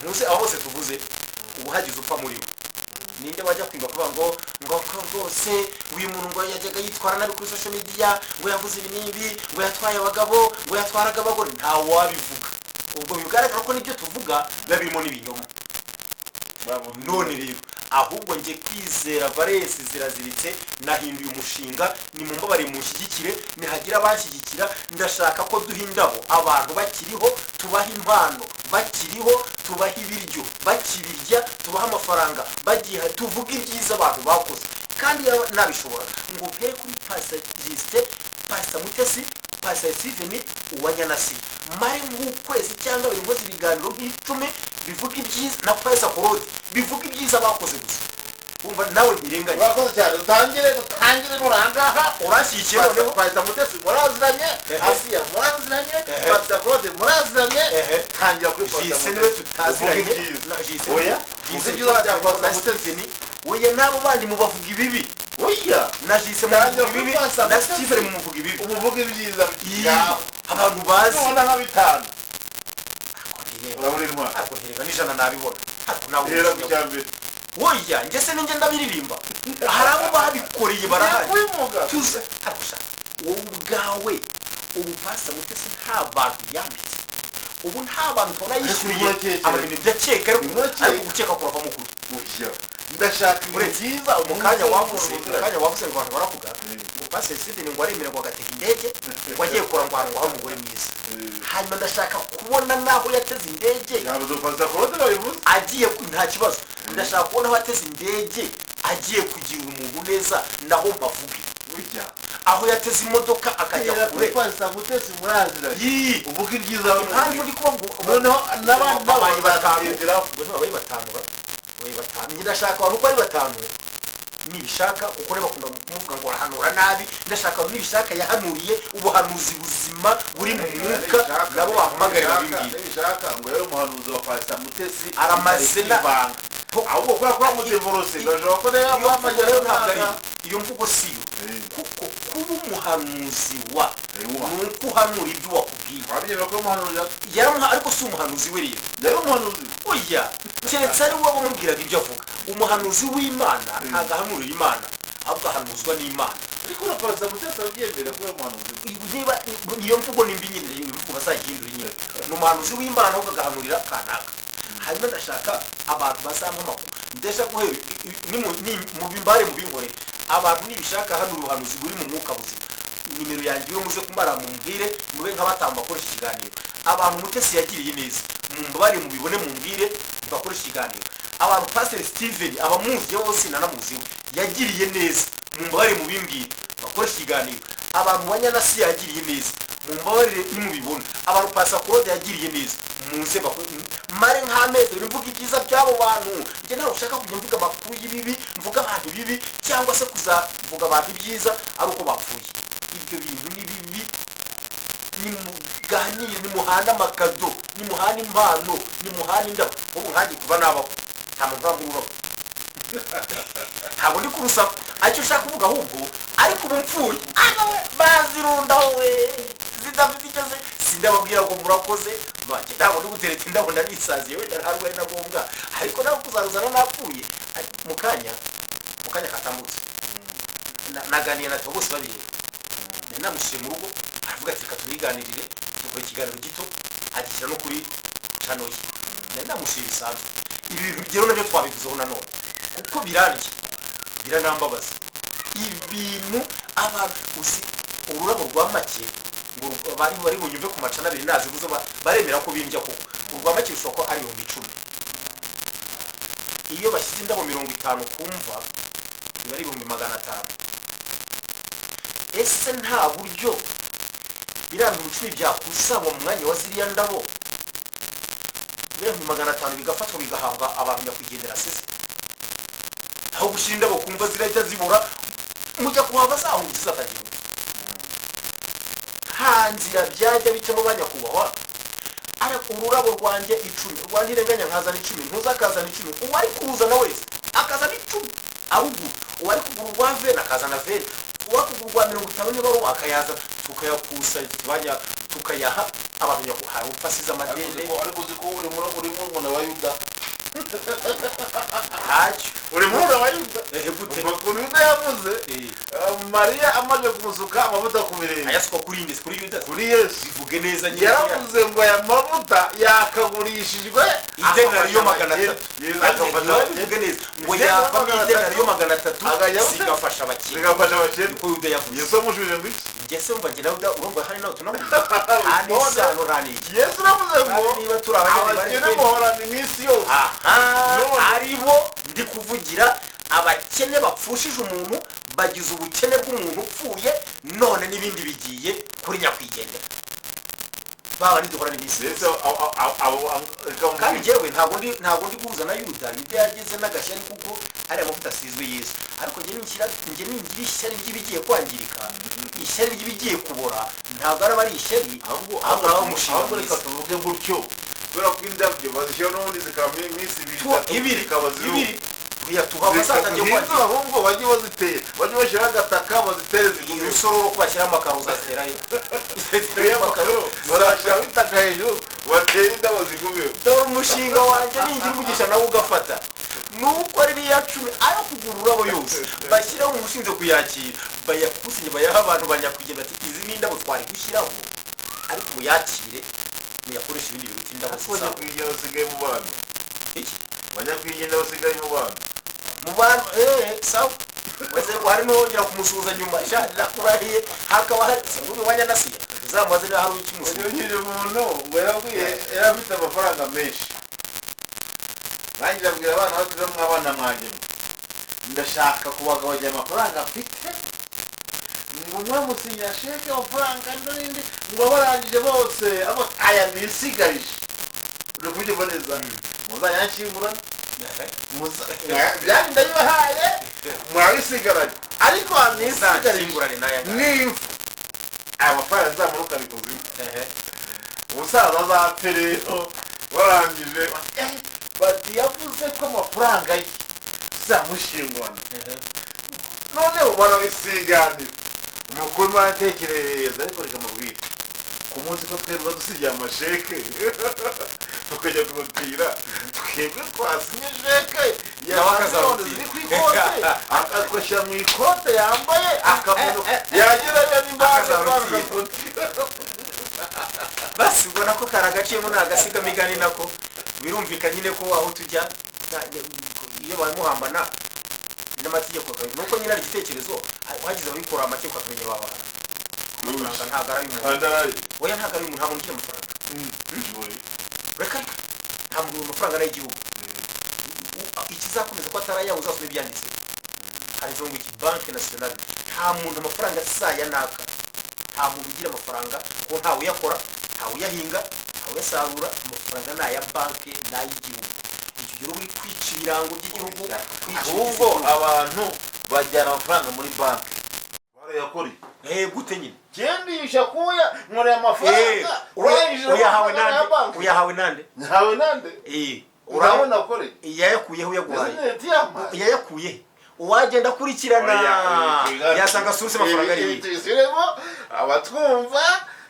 Ntuse aho bose tuvuze ubu hagize upfa muri we, ninde wajya kwiba kuvuga ngo rwose uyu muntu ngo yajyaga yitwara nabi kuri social media, ngo yavuze ibi n'ibi, ngo yatwaye abagabo, ngo yatwaraga abagore? Ntawe wabivuga. Ubwo bigaragara ko nibyo tuvuga biba birimo n'ibinyoma. None rero ahubwo nge kwizera Valens Ziraziritse nahinduye umushinga, ni mu mbabare mushyigikire, nihagira abanshyigikira. Ndashaka ko duha indabo abantu bakiriho, tubaha impano bakiriho, tubaha ibiryo bakibirya, tubaha amafaranga bagiye, tuvuga ibyiza abantu bakoze. Kandi nabishobora ngo mpere kuri Pastor Justin, Pastor Mutesi, Pastor Steven, Uwanyanasiya, mare nk'ukwezi cyangwa biri ngozi ibiganiro nk'icumi bivuga ibyiza, na Pastor Claude bivuga ibyiza bakoze gusa. Umva nawe birenganya. Urakoze cyane. Dutangire nurangaha urashyikiye noneho Pastor Mutesi muraziranye, Asiya muraziranye, Pastor Claude muraziranye, tangira kuri Pastor Justin niwe tutaziranye. Oya Justin bya Pastor Mutesi oya nabo bandi mubavuga ibibi. Oya na Justin muvuga ibibi, na Steven muvuga ibibi. Umuvuga ibyiza abantu bazi ubona nka bitanu. Uraburirwa ariko ntirega n'ijana nabibona. Ariko nawe rero kucyambere oya nge se ninjye ndabiririmba, hari abo babikoreye barahari tuze. Arusha wowe ubwawe ubu Pastor Mutesi nta bantu yambitse, ubu nta bantu tubona yishyuriye abantu byakeka, ariko gukeka kurava mu kuri. ndashaka ibintu byiza. Umukanya wavuze abantu baravuga pasiteri Steven ngo aremera ngo agatega indege ngo agiye kurangwa ngo aho umugore mwiza hanyuma ndashaka kubona naho yateze indege agiye nta kibazo ndashaka kubona aho yateze indege agiye kugira umuntu neza naho mpavuge aho yateze imodoka akajya kure pasiteri murazira uvuga ibyiza impamvu ndi kuba noneho n'abandi babaye batanu ndashaka abantu uko ari batanu nibishaka uko reba bakunda kuvuga ngo arahanura nabi ndashaka nibishaka yahanuriye ubuhanuzi buzima buri mu mwuka nabo bahamagare babibwira nibishaka ngo yari umuhanuzi wa pasiteri Mutesi aramazina ahubwo kwa mudevorose ndashaka ko rero amajyaro ntabwo ari iyo mvugo siyo kuko kuba umuhanuzi wa nuko uhanura ibyo wakubwiye wabyemera ko umuhanuzi yaramuha ariko si umuhanuzi we rero yari umuhanuzi oya keretse ari wowe umubwiraga ibyo avuga umuhanuzi w'Imana ntabwo ahanurira Imana ahubwo ahanuzwa n'Imana ariko na pasiteri Mutesi abyemera ko umuhanuzi niba iyo mvugo nimbi nyine iyo mvugo bazayihindura nyine ni umuhanuzi w'Imana ahubwo agahanurira kanaka hanyuma ndashaka abantu bazampa amakuru ndetse guhera mu bimbare mu binkorera abantu nibishaka hano ubuhanuzi buri mu mwuka buzima nimero yanjye yo muze kumara mu mbwire mube nk'abatamba bakoresha ikiganiro abantu Mutesi yagiriye neza mu mbare mu bibone mu mbwire bakoresha ikiganiro abantu pasiteri Steven abamuzi bose nanamuziwe yagiriye neza mu mbare mu bimbwire bakoresha ikiganiro abantu Banyanasi yagiriye neza mu mbabarire nimubibona abantu pasiteri Claude yagiriye neza muze mare nk'amezi mvuga ibyiza by'abo bantu njye nawe ushaka kujya mvuga amakuru y'ibibi mvuga abantu bibi cyangwa se kuzavuga abantu ibyiza ari uko bapfuye ibyo bintu ni bibi nimuganire nimuhana amakado nimuhana impano nimuhana indabo ubu nkanjye kuba nabaho nta muntu uramururaho ntabwo ndi kurusaba aricyo ushaka kuvuga ahubwo ariko ubu mpfuye bazirundaho we zidafite icyo sindababwira ngo murakoze ntabwo ndi gutereta indabo ndanisaziye wenda ntabwo ari na ngombwa ariko nawe kuzaruzana napfuye mu kanya katambutse naganiye na Theo bose babiri namushyire mu rugo aravuga ati reka tubiganirire dukora ikiganiro gito agishyira no kuri channel ye namushyire bisanzwe ibi bintu bigero nabyo twabivuzeho nanone kuko biranambabaza ibintu abantu uzi ururabo rwa make ngo bari bunyumve ku macana abiri nazivuze baremera ko bimbya koko urwa make rushobora ko ari 10,000 iyo bashyize indabo 50 kumva biba ari 500. ese nta buryo birantu 10 byakusabwa mu mwanya wa ziriya ndabo 500 bigafatwa bigahabwa abantu nyakwigendera sese aho gushyira indabo kumva zirahita zibura mujya kuhava zahunze zatagira hanzira byajya bicamo banyakubahwa ariko ururabo rwanjye 10 rwandirenganya nkazana 10 ntuzakazana 10 uwari kuzana wese akazana 10 ahubwo uwari kugura urwa vena akazana vena uwakugurwa 50 niba ro akayaza tukayakusa banya tukayaha abantu nyakuhara upasiza amadende ariko ziko uri mu wa Yuda hacyo uri mu wa Yuda gute bakuru Yuda yavuze Maria amaje kumusuka amavuta ku birenge ayasuka kuri inde kuri Yuda kuri Yesu bivuge neza nyine yaravuze ngo aya mavuta yakagurishijwe idenari yo 300 bivuge neza ngo yava idenari yo 300 zigafasha abakire ko Yuda yavuze Yesu amushuje ngo Yesu umva ngira Yuda urumva hari nawe tunavuga hano sano rani Yesu navuze ngo niba turabanye muhorana iminsi yose aribo ndi kuvugira abakene bapfushije umuntu bagize ubukene bw'umuntu upfuye none n'ibindi bigiye kuri nyakwigendera baba niduhora n'iminsi kandi jewe ntabwo ndi kuza na Yuda ibyo yageze n'agashyari kuko ari amavuta asizwe Yesu ariko njye ningira ishyari ry'ibigiye kwangirika ishyari ry'ibigiye kubora ntabwo ari ishyari ahubwo umushinga reka tuvuge gutyo kubera ko indabyo bazishyira n'ubundi zikaba iminsi ibiri oya tuhava zatangiye kwangirika ahubwo bajye bazitera bajye bashyira agataka bazitere zigume isororo kubashyira amakaro uzaterayo barashyiraho itaka hejuru batera indabo zigume dore umushinga wanjye ningira umugisha nawe ugafata nuko ari iya 10 ayo kugura ururabo yose bashyiraho umushinze kuyakira bayakusinye bayaha abantu banyakwigendera ati izi ni indabo twari gushyiraho ariko muyakire muyakoresha ibindi bintu indabo zisa kwigira basigaye mu bantu iki banyakwigendera basigaye mu bantu sawa maze wari nongera kumusuhuza nyuma sha nakurahiye hakaba hari singubi wanyanasiya uzamubaze niba hari ikimusuhuza unyujije umuntu ngo yari afite amafaranga menshi nanjye abwira abana batuze mw'abana mwanjye ndashaka kubagabanya amafaranga mfite ngo umwe musinya sheke amafaranga n'indi ngo barangije bose abo aya nisigarije uri kubyumva neza muzanyakingurana byari ndayibahaye murabisigaranye ariko nisigarije nimfa aya mafaranga nzamuruka bikuzimu umusaza azapfe rero barangije bati yavuze ko amafaranga ye zamushingwana noneho barabisiganira umukuru baratekereza ariko reka mubwire ku munsi ko twebwe dusigiye amasheke tukajya kumutira twebwe twasinye sheke yabanone ziri ku ikote akashyira mu ikote yambaye akamunuka yagerayo n'imbaraga bakamutira basi ubona ko kari agaciyemo ni agasigamigani nako birumvikana nyine ko aho tujya iyo bamuhambana n'amategeko nuko nyine ari igitekerezo wagize abikora amategeko akamenya babana amafaranga ntabwo ari umuntu oya ntabwo ari umuntu nta muntu ugira amafaranga reka nta muntu amafaranga ari igihugu ikizakomeza ko atarayawe uzasoma ibyanditse handitseho ngo iki banki nasiyonali nta muntu amafaranga asaya naka nta muntu ugira amafaranga ko ntawe uyakora ntawe uyahinga ntawe uyasarura amafaranga ni aya banki ni ay'igihugu icyo gihe uri kwica ibirango by'igihugu ahubwo abantu bajyana amafaranga muri banki barayakora gute nyine gendisha kuya nkoreye amafaranga uyahawe nande ntawe nande urabona kore yayakuyeho uyaguhaye yayakuye uwagenda akurikirana yasanga source amafaranga ari tuyisiremo abatwumva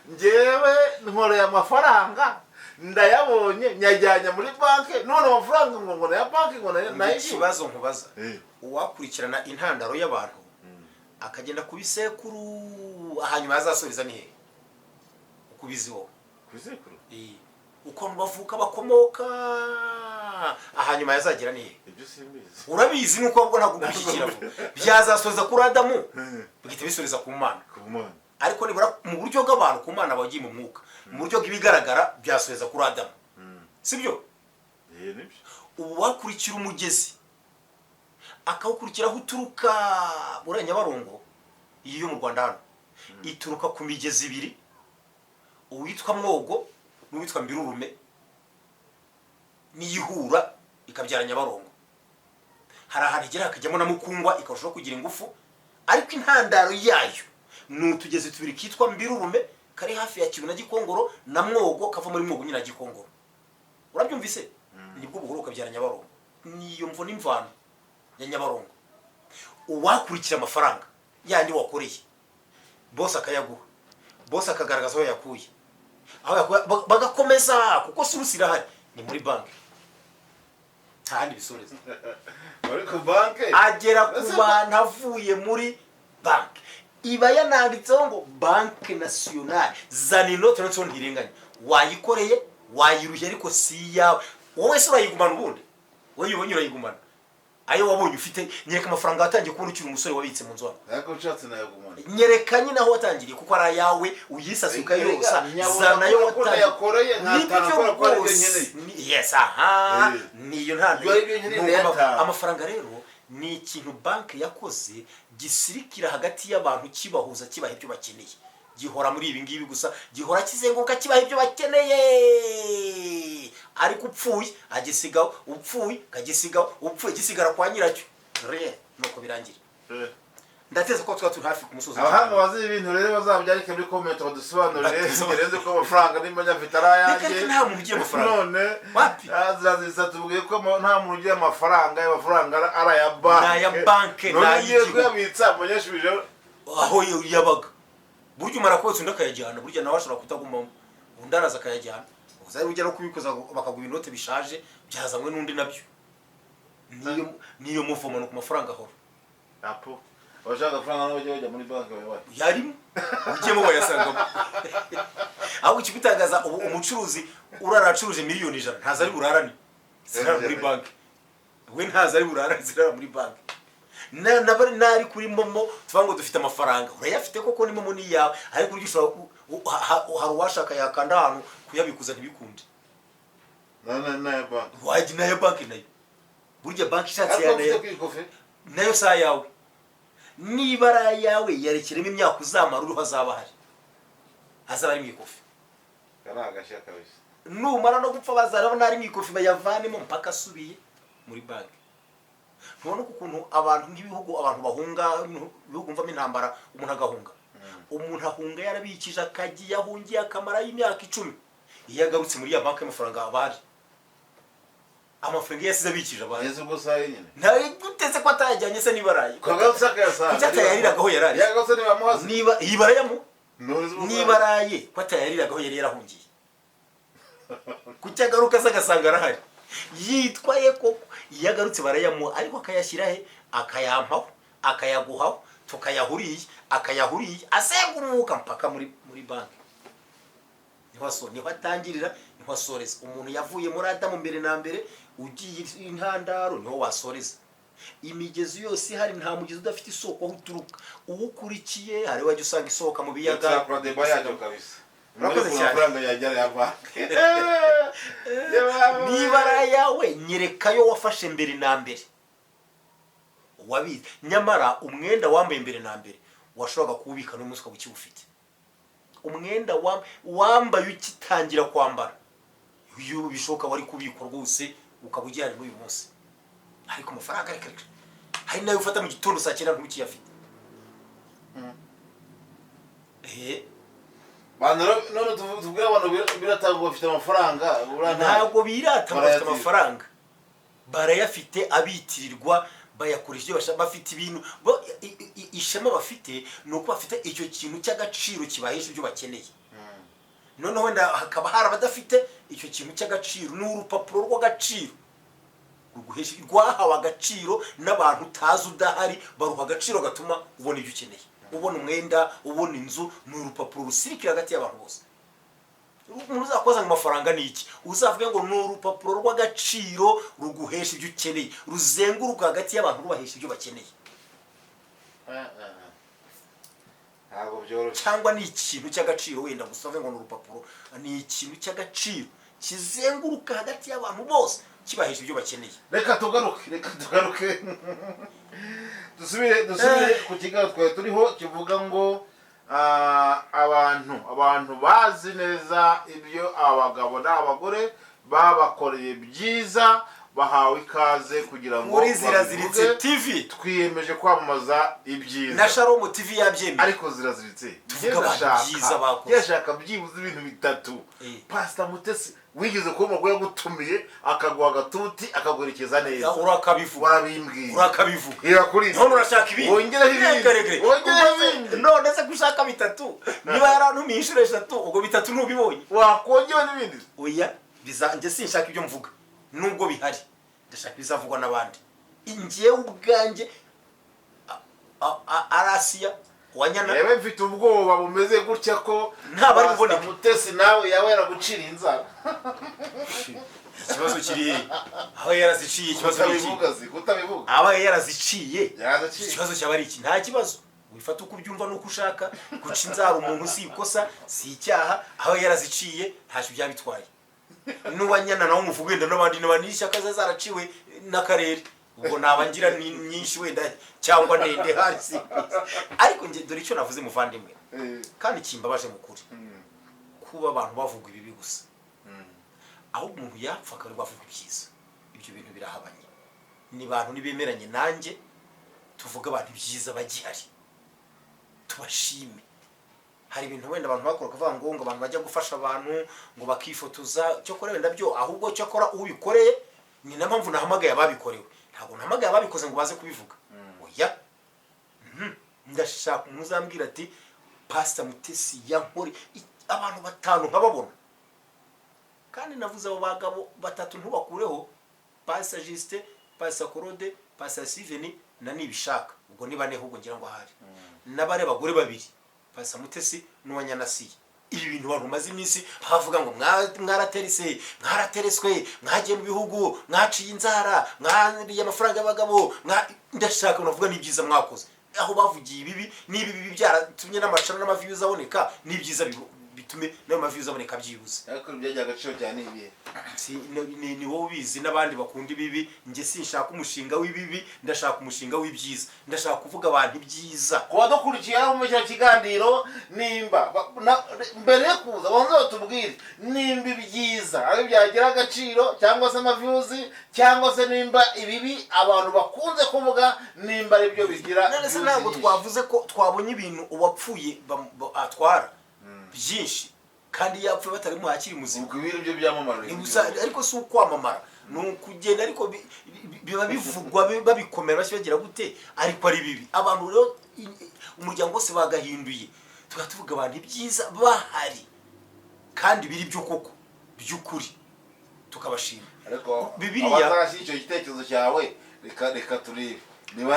njyewe nkoreye amafaranga ndayabonye nyajyanye muri banki none amafaranga ngo na ya banki ngo na ikibazo nkubaza uwakurikirana intandaro y'abantu akagenda kubisekuru hanyuma yazasoreza ni he ukubizi wowe kubisekuru uko bavuka bakomoka hanyuma yazagira ni he ibyo simbizi urabizi nuko ubwo ntabwo gushyikira byazasoreza kuri Adamu bigite bisoreza ku Mana ariko nibura mu buryo bw'abantu ku Mana bagiye mu mwuka mu buryo bw'ibigaragara byasoreza kuri Adamu sibyo ubu wakurikira umugezi akawukurikiraho uturuka muri Nyabarongo iyo mu Rwanda hano ituruka ku migezi ibiri uwitwa Mwogo n'uwitwa Mbirurume niyihura ikabyara Nyabarongo hari ahantu igera hakajyamo na Mukungwa ikarushaho kugira ingufu ariko intandaro yayo ni utugezi tubiri kitwa Mbirurume kari hafi ya Kivu na Gikongoro na Mwogo kava muri Mwogo nyina Gikongoro urabyumvise nibwo buhoro ukabyara Nyabarongo niyo mvo n'imvano ya Nyabarongo uwakurikira amafaranga yandi wakoreye boss akayaguha boss akagaragaza aho yakuye aho bagakomeza kuko surusira hari ni muri banki ntandi bisoreza ariko banki agera ku bantu avuye muri banki iba yananditseho ngo banki nasiyonali zana inote notso ntirenganya wayikoreye wayirushye ariko si yawe wowe se urayigumana ubundi wowe yibonye urayigumana ayo wabonye ufite nyereka amafaranga watangiye kubona ukiri umusore wabitse mu nzwana ariko nshatse nayagumana nyereka nyine aho watangiriye kuko ari ayawe uyisasuka yosa zana yo watangiye nibyo rwose yes aha niyo ntabwo amafaranga rero ni ikintu banki yakoze gisirikira hagati y'abantu kibahuza kibaha ibyo bakeneye gihora muri ibi ngibi gusa gihora kizenguruka kibaha ibyo bakeneye ariko upfuye agisigaho upfuye kagisigaho upfuye gisigara kwa nyiracyo re nuko birangira ndateza ko turi hafi ku musozi abahanga bazi ibintu rero bazabyarike muri comment badusobanurire ngereze ko amafaranga nimba afite arayanjye nta muntu ugiye amafaranga none wapi azazisa tuvuge ko nta muntu ugiye amafaranga ara ya banki na ya banki na y'igihugu yabitsa munyeshubije aho yabaga buryo umara kose undi akayajyana burya nawe ashobora kutagumamo undi araza akayajyana uzari ujya no kubikoza bakaguha inote bishaje byazanywe n'undi nabyo niyo muvumo no ku mafaranga ahora apo abashaka amafaranga n'abajya bajya muri banki bawe yarimo ugiyemo bayasangamo aho ikibitangaza ubu umucuruzi uraracuruje miliyoni 100 ntaza ari burarani zirara muri banki we ntaza ari burarani zirara muri banki nari kuri momo tuvuga ngo dufite amafaranga urayafite koko ni momo ni yawe ariko uryo hari uwashaka yakanda ahantu kuyabikuza ntibikunde na banki wajya nayo banki nayo burya banki ishatse nayo saa yawe niba ari ayawe yarekeremo imyaka uzamara uriho hazaba hari hazaba ari mu ikofi agashya kabisa numara no gupfa bazarabona ari mu ikofi bayavanemo mpaka asubiye muri banki ntubona ukuntu abantu nk'ibihugu abantu bahunga ibihugu mvamo intambara umuntu agahunga umuntu ahunga yarabikije akagiye ahungiye akamara y'imyaka 10 iyo agarutse muri ya banki y'amafaranga abari amafaranga yasize abikije abari yezo ubwo saa nyine ntari guteze ko atayajyanye se nibaraye kagatsa kayasa cyatayariraga aho yarari yagatsa ni bamuhaza niba ibarayamu nibaraye ko atayariraga aho yari yarahungiye kucyagaruka agasanga arahari yitwaye koko yagarutse barayamu ariko akayashyira he akayampaho akayaguhaho akayahuriye asenguruka mpaka muri banki niho atangirira niho asoreza umuntu yavuye muri Adamu mbere na mbere ugiye intandaro niho wasoreza imigezi yose hari nta mugezi udafite isoko aho uturuka uwukurikiye hari wajya usanga isohoka mu biyaga niba ari ayawe nyerekayo wafashe mbere na mbere wabizi nyamara umwenda wambaye mbere na mbere washoboraga kuwubika n'umunsi ukaba ukiwufite umwenda wambaye ukitangira kwambara iyo bishoboka wari kubikwa rwose ukaba ugihari n'uyu munsi ariko amafaranga reka hari nayo ufata mu gitondo saa 9 ntukiyafite none tuvuge abantu biratanga bafite amafaranga ntabwo birata bafite amafaranga barayafite abitirirwa bayakoresha ibyo bashaka bafite ibintu ishema bafite nuko bafite icyo kintu cy'agaciro kibahesha ibyo bakeneye noneho wenda hakaba hari abadafite icyo kintu cy'agaciro n'urupapuro rw'agaciro ruguhesha rwahawe agaciro n'abantu utazi udahari baruha agaciro gatuma ubona ibyo ukeneye ubona umwenda ubona inzu ni urupapuro rusirikira hagati y'abantu bose umuntu uzakoza mu mafaranga ni iki uzavuga ngo ni urupapuro rw'agaciro ruguhesha ibyo ukeneye ruzenguruka hagati y'abantu rubahesha ibyo bakeneye ntabwo byoroshye cyangwa ni ikintu cy'agaciro wenda gusa uvuga ngo ni urupapuro ni ikintu cy'agaciro kizenguruka hagati y'abantu bose kibahesha ibyo bakeneye reka tugaruke dusubire ku kiganiro twari turiho kivuga ngo abantu bazi neza ibyo abagabo n'abagore babakoreye byiza bahawe ikaze kugira ngo muri Ziraziritse TV twiyemeje kwamamaza ibyiza na Shalom TV yabyemeye ariko Ziraziritse tuvuga abantu byiza bakoze yashaka byibuze ibintu bitatu Pastor Mutesi wigeze kuba ngo yagutumiye akaguha agatuti akaguherekeza neza urakabivuga warabimbwiye urakabivuga ira kuri none urashaka ibindi wongeraho ibindi none se gushaka bitatu niba yarantumiye inshuro 3 ubwo bitatu ntubibonye wakongera n'ibindi oya bizanje sinshaka ibyo mvuga nubwo bihari ndashaka bizavugwa n'abandi ingiye ubwanjye Arasiya wanyana yewe mfite ubwoba bumeze gutya ko nta bari bubone Mutesi nawe yawe yaragucira inzara ikibazo kiri aho yaraziciye ikibazo kutabivuga aba yaraziciye ikibazo cyaba ari iki nta kibazo wifata uko ubyumva nuko ushaka guca inzara umuntu si ikosa si icyaha aho yaraziciye ntacyo byabitwaye n'uwanyana nawo umuvuga wenda n'abandi ishyaka zaraciwe n'akarere ubwo nabangira nyinshi wenda cyangwa ndende hasi ariko nge dore icyo navuze muvandimwe kandi kimbabaje mu kuri kuba abantu bavuga ibibi gusa aho umuntu yapfa akaba bavuga ibyiza ibyo bintu birahabanye ni abantu nibemeranye nanjye tuvuga abantu byiza bagihari tubashime hari ibintu wenda abantu bakora kuvuga ngo abantu bajya gufasha abantu ngo bakifotoza cyo kore wenda byo ahubwo cyo kora ubikoreye ni na mpamvu nahamagaye ababikorewe ntabwo nahamagaye ababikoze ngo baze kubivuga oya ndashaka umuzambwira ati Pastor Mutesi yankore abantu 5 nkababona kandi navuze abo bagabo 3 ntubakureho Pastor Juste Pastor Claude Pastor Steven na nibishaka ubwo ni bane ahubwo ngira ngo ahari nabare bagore 2 Pastor Mutesi n'uwanyanasiye ibi bintu abantu maze iminsi bavuga ngo mwaratereswe mwagiye mu bihugu mwaciye inzara mwariye amafaranga y'abagabo ndashaka navuga ni byiza mwakoze aho bavugiye ibibi nibi bibi byaratumye n'amashara n'amaviews aboneka ni byiza bitume nayo maviews aboneka byibuze ariko byajya agaciro cyane ibihe ni wowe ubizi n'abandi bakunda ibibi nge sinshaka umushinga w'ibibi ndashaka umushinga w'ibyiza ndashaka kuvuga abantu ibyiza kuba dukurikiye mu cyo kiganiro nimba mbere yo kuza bonze batubwire nimba ibyiza ari byagira agaciro cyangwa se amaviews cyangwa se nimba ibibi abantu bakunze kuvuga nimba ari byo bigira none se ntabwo twavuze ko twabonye ibintu uwapfuye atwara byinshi kandi yapfuye batari mu hakiri muzima ubwo ibintu byo byamamara ariko si ukwamamara nukugenda ariko biba bivugwa babikomera bashyira gute ariko ari bibi abantu rero umuryango wose bagahinduye tuvuga abantu ibyiza bahari kandi biri byo koko by'ukuri tukabashima ariko Bibiliya abazashyigikiye igitekerezo cyawe reka turebe niba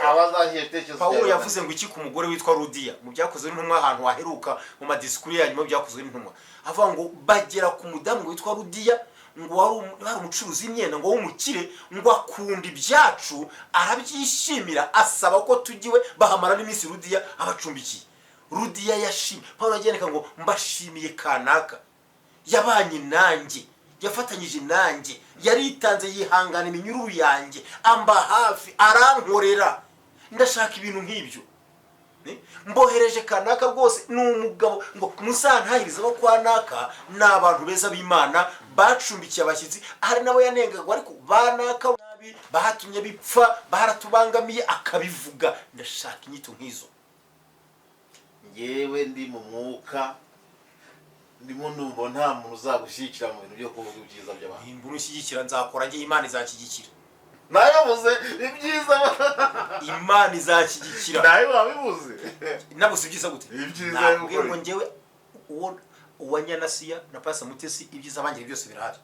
abazashyigikiye igitekerezo Pawulo yavuze ngo iki ku mugore witwa Rudiya mu byakozwe n'intumwa ahantu haheruka mu madisikuru yanyuma byakozwe n'intumwa avuga ngo bagera ku mudamu witwa Rudiya ngo wari umucuruzi w'imyenda ngo w'umukire ngo akunda ibyacu arabyishimira asaba ko tugiwe bahamara n'iminsi Rudiya abacumbikiye Rudiya yashimye Pawulo agendeka ngo mbashimiye kanaka yabanye nanjye yafatanyije nanjye yaritanze yihangana iminyururu yanjye amba hafi arankorera ndashaka ibintu nk'ibyo mbohereje kanaka rwose ni umugabo ngo musantahiriza bo kwa naka ni abantu beza b'Imana bacumbikiye abashyitsi hari nabo yanengagwa ariko banaka nabi bahatumye bipfa baratubangamiye akabivuga ndashaka inyito nk'izo ngewe ndi mu mwuka ndimo numva nta muntu uzagushyigikira mu bintu byo kuvuga ibyiza by'abantu imburu ushyigikira nzakora nge Imana izanshyigikira nayavuze ibyiza Imana izanshyigikira nawe wabivuze nabuze ibyiza gute ibyiza nabwiye ngo ngewe uwa Nyanasiya na Pasa Mutesi ibyiza bangira byose birahari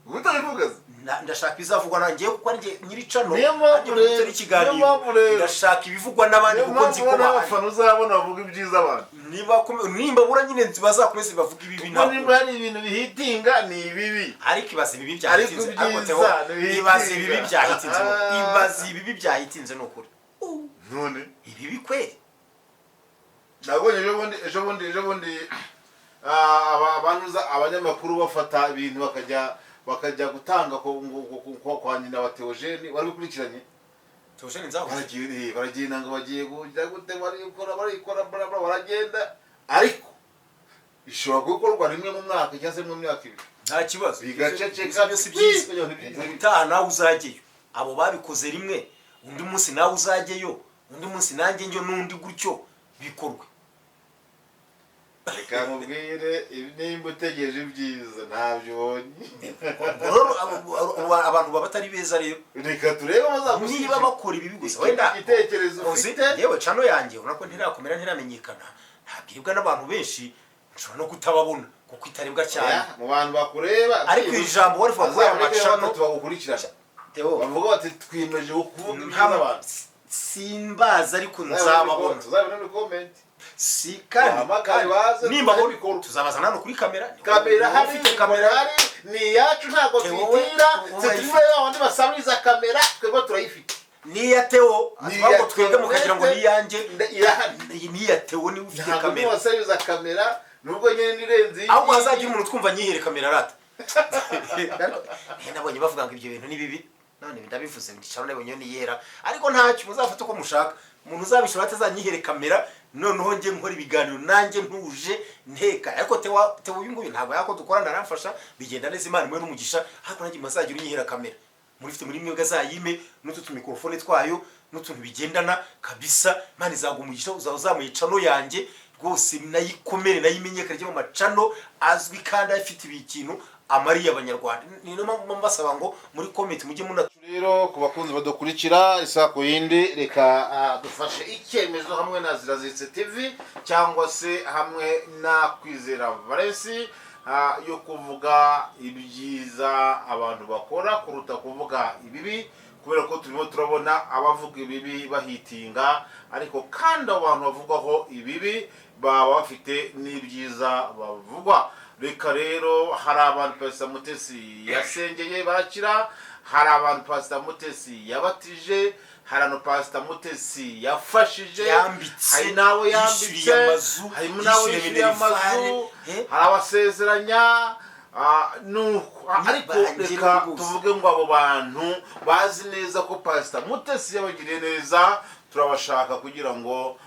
utabivugaze ndashaka bizavugwa nanjye kuko ari nyiricano niyo mpamvu rero ikiganiro ndashaka ibivugwa n'abandi kuko nzi ko abafana uzabona bavuga ibyiza abantu nimba bura nyine bazakomeza bavuga ibibi ntabwo nimba hari ibintu bihitinga ni ibibi ariko ibaza ibibi byahitinze ibaza ibibi byahitinze ibaza ibibi byahitinze ni ukuri none ibibi kweri nabonye ejo bundi abanuza abanyamakuru bafata ibintu bakajya gutanga kwa nyina wa Theogene wari ukurikiranye Theogene nzaho baragenda ngo bagiye kujya gute barikora baragenda ariko ishobora gukorwa rimwe mu mwaka cyangwa se mu myaka ibiri nta kibazo bigaceceka byose byiza utaha nawe uzajyeyo abo babikoze rimwe undi munsi nawe uzajyeyo undi munsi nanjye njyo n'undi gutyo bikorwe reka mubwire nimba utegereje ibyiza ntabyo ubonye abantu baba batari beza rero reka turebe niba bakora ibibi gusa wenda igitekerezo ufite yewe cano yanjye urabona ko ntirakomera ntiramenyekana ntabwiribwa n'abantu benshi nshobora no kutababona kuko itarebwa cyane mu bantu bakureba ariko ijambo wari vuga kuri aya macano tubagukurikirana bavuga bati twimeje kuvuga ibyiza abantu simbaza ariko nzababona tuzabona muri comment si kandi nimba bikora tuzabaza nano kuri kamera hari ufite kamera hari ni yacu ntago twitira tutiwe abandi basabiriza kamera twebwe turayifite ni ya Theo ahubwo twebwe mukagira ngo ni yanjye ni ya Theo ni ufite kamera ntabwo basabiriza kamera nubwo nyene nirenze ahubwo hazagira umuntu twumva nyihere kamera rata nabonye bavuga ngo ibyo bintu ni bibi none ndabivuze ndicaro nabonye ni yera ariko ntacyo muzafata uko mushaka umuntu uzabishobora atazanyihere kamera noneho nge nkora ibiganiro nanjye ntuje nteka ariko Theo uyu nguyu ntabwo yako dukorana aramfasha bigenda neza Imana imwe n'umugisha ariko nanjye mazagira unyihera kamera murifite muri mwebwe azayime n'utu mikrofone twayo n'utuntu bigendana kabisa Imana izagumugisha uzazamuye cano yanjye rwose nayikomere nayimenyekane mu macano azwi kandi afite ikintu amariye abanyarwanda ni no mbasaba ngo muri comment mujye muna rero ku bakunzi badukurikira isako yindi reka dufashe icyemezo hamwe na Zirazitse TV cyangwa se hamwe na Kwizera Valens yo kuvuga ibyiza abantu bakora kuruta kuvuga ibibi kubera ko turimo turabona abavuga ibibi bahitinga, ariko kandi abantu bavugwaho ibibi baba bafite n'ibyiza bavugwa. Reka rero hari abantu Pastor Mutesi yasengeye barakira, hari abantu Pastor Mutesi yabatije, hari abantu Pastor Mutesi yafashije, hari nawe yambitse, hari nawe yishyuriye amazu, hari abasezeranya, nuko ariko reka tuvuge ngo abo bantu bazi neza ko Pastor Mutesi yabagiriye neza, turabashaka kugira ngo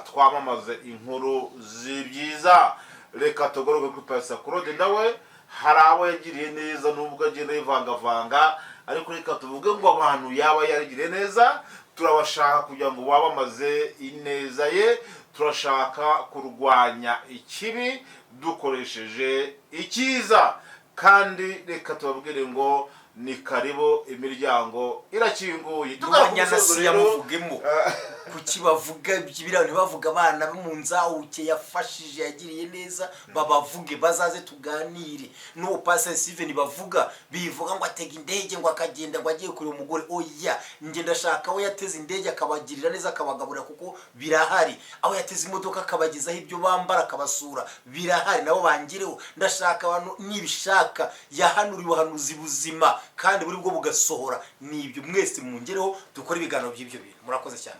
twamamaze inkuru z'ibyiza. Reka tugoroke kuri Pastor Claude, nawe hari abo yagiriye neza nubwo agenda yivangavanga, ariko reka tuvuge ngo abantu yaba yaragiriye neza, turabashaka kugira ngo babamaze ineza ye. Turashaka kurwanya ikibi dukoresheje icyiza, kandi reka tubabwire ngo ni karibo, imiryango irakinguye. Tuganyanasi yamuvugemo kuki bavuga byibira ntibavuga abana bo mu nzawuke yafashije yagiriye neza, babavuge bazaze tuganire. No Pastor Steven bavuga bivuga ngo atega indege ngo akagenda ngo agiye kuri umugore, oya nge ndashaka aho yateze indege akabagirira neza akabagaburira, kuko birahari. Aho yateze imodoka akabagezaho ibyo bambara akabasura, birahari, nabo bangireho. Ndashaka abantu nibishaka yahanura ubuhanuzi buzima kandi buri bwo bugasohora. Nibyo mwese mungereho dukora ibiganiro by'ibyo bintu. Murakoze cyane.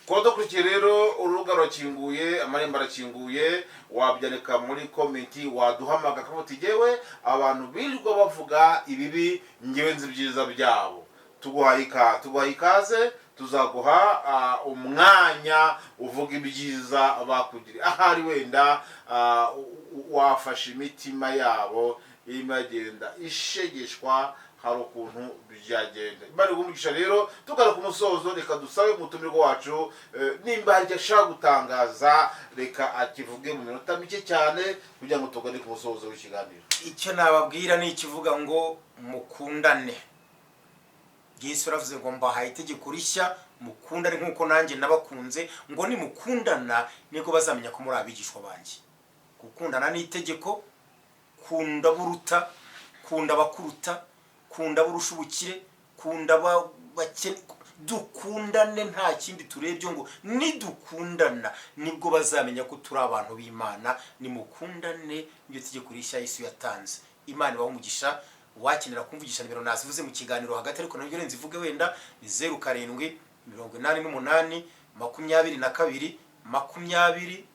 Kwa dukurikiye rero, urubuga rurakinguye, amarembo arakinguye, wabyandika muri komenti, waduhamaga kabuti jewe abantu birirwa bavuga ibibi ngewe nzi byiza byabo. Tuguhaye ikaze, tuzaguha umwanya uvuga ibyiza bakugiriye. Ahari wenda wafashe imitima yabo imagenda ishegeshwa, hari ukuntu byagenda. Bari gumugisha rero, tugaruka umusozo, reka dusabe mutumirwa wacu nimba hari ashaka gutangaza, reka akivuge mu minota mike cyane kugira ngo tugane ku musozo w'ikiganiro. Icyo nababwira ni ikivuga ngo mukundane. Yesu aravuze ngo mbahaye itegeko rishya, mukundane nk'uko nanjye nabakunze, ngo nimukundana niko bazamenya ko muri abigishwa banjye. Gukundana ni itegeko. Kunda buruta, kunda bakuruta, kunda burusha ubukire, kunda bakene. Dukundane, nta kindi turebye, ngo nidukundana nibwo bazamenya ko turi abantu b'Imana. Nimukundane, nibyo tegeko rishya Yesu yatanze. Imana ibahe umugisha. Wakenera kumvugisha nimero nasivuze mu kiganiro hagati, ariko nabyo renze ivuge wenda ni 0788 22 22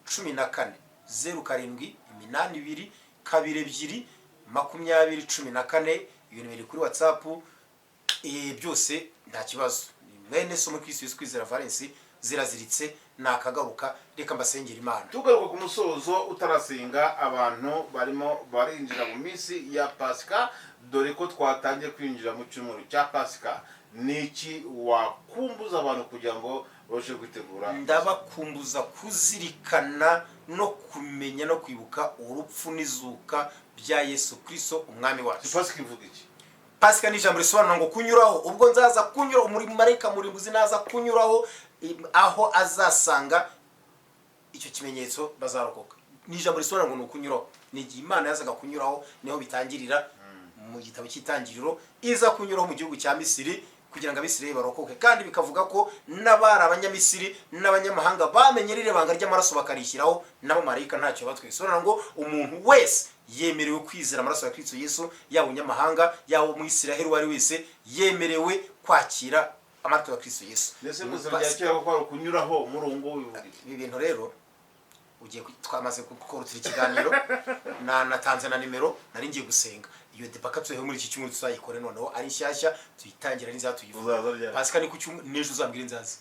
14 0788 22 14. Iyo nimero kuri WhatsApp. Byose nta kibazo. Mwene somo Kristo Yesu kwizera Valence ziraziritse nakagaruka. Reka mbasengera Imana. Tugaruka ku musozo, utarasenga abantu barimo barinjira mu minsi ya Pasika, dore ko twatangiye kwinjira mu cyumweru cya Pasika. Niki wakumbuza abantu kugira ngo bashe kwitegura? Ndabakumbuza kuzirikana no kumenya no kwibuka urupfu n'izuka bya Yesu Kristo umwami wacu. Pasika ivuga iki? Pasika ni ijambo risobanura ngo kunyuraho. Ubwo nzaza kunyura, umumarayika murimbuzi naza kunyuraho, aho azasanga icyo kimenyetso bazarokoka. Ni ijambo risobanura ngo nukunyuraho. Ni igihe Imana yazaga kunyuraho, niho bitangirira mu gitabo cy'itangiriro. Iza kunyuraho mu gihugu cya Misiri kugira ngo Abisirayeli barokoke, kandi bikavuga ko n'abari abanyamisiri n'abanyamahanga bamenye rire banga ry'amaraso bakarishyiraho, nabo marayika ntacyo batwe. Bisobanura ngo umuntu wese yemerewe kwizera amaraso ya Kristo Yesu, yaba umunyamahanga yaba mu Isiraheli wari wese yemerewe kwakira amaraso ya Kristo Yesu. Ndetse muzajya cyangwa ko kunyuraho murungo bivuga ibi bintu rero. Ugiye twamaze gukorutira ikiganiro natanze na nimero, nari ngiye gusenga. Iyo debaka tuhe muri iki cyumweru tuzayikore, noneho ari nshyashya tuyitangira n'izatuyivuga. Pasika ni ku cyumweru nejo uzambwira inzazi.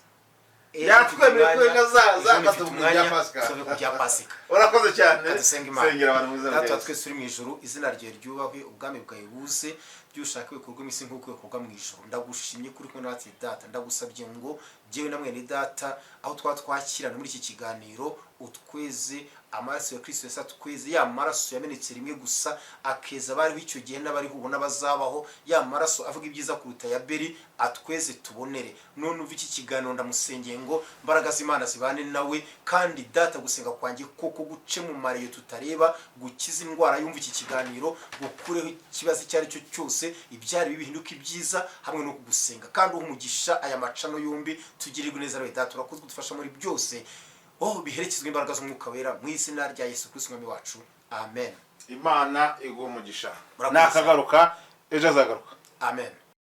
Yatwemeye ko gazaza akatubwira Pasika. Urakoze cyane. Sengera abantu mwiza neza. Natwe twese turi mu ijuru, izina rye ryubahwe, ubwami bwawe buze, byushaka bikorwa mu isi nk'uko bikorwa mu ijuru. Ndagushimye kuri kumwe natwe Data, ndagusabye ngo jewe namwe ni Data, aho twakirana muri iki kiganiro utweze amaraso ya Kristo Yesu, atweze ya maraso yamenetse rimwe gusa akeza bariho icyo gihe n'abariho ubona bazabaho, ya maraso avuga ibyiza kuruta ya Beri, atweze tubonere. None uva iki kiganiro ndamusengeye ngo mbaraga z'Imana zibane nawe, kandi Data gusenga kwanjye koko guce mu mareyo tutareba, gukiza indwara yumva iki kiganiro, gukureho ikibazo icyo ari cyo cyose byose ibyari bihinduka ibyiza hamwe no kugusenga kandi umugisha aya macano yombi tugirirwe neza rero data turakozwe dufasha muri byose biherekezwa imbaraga z'umwuka wera mu izina rya Yesu Kristo umwami wacu amen. Imana iguha umugisha Murakoze. nakagaruka ejo azagaruka. Amen.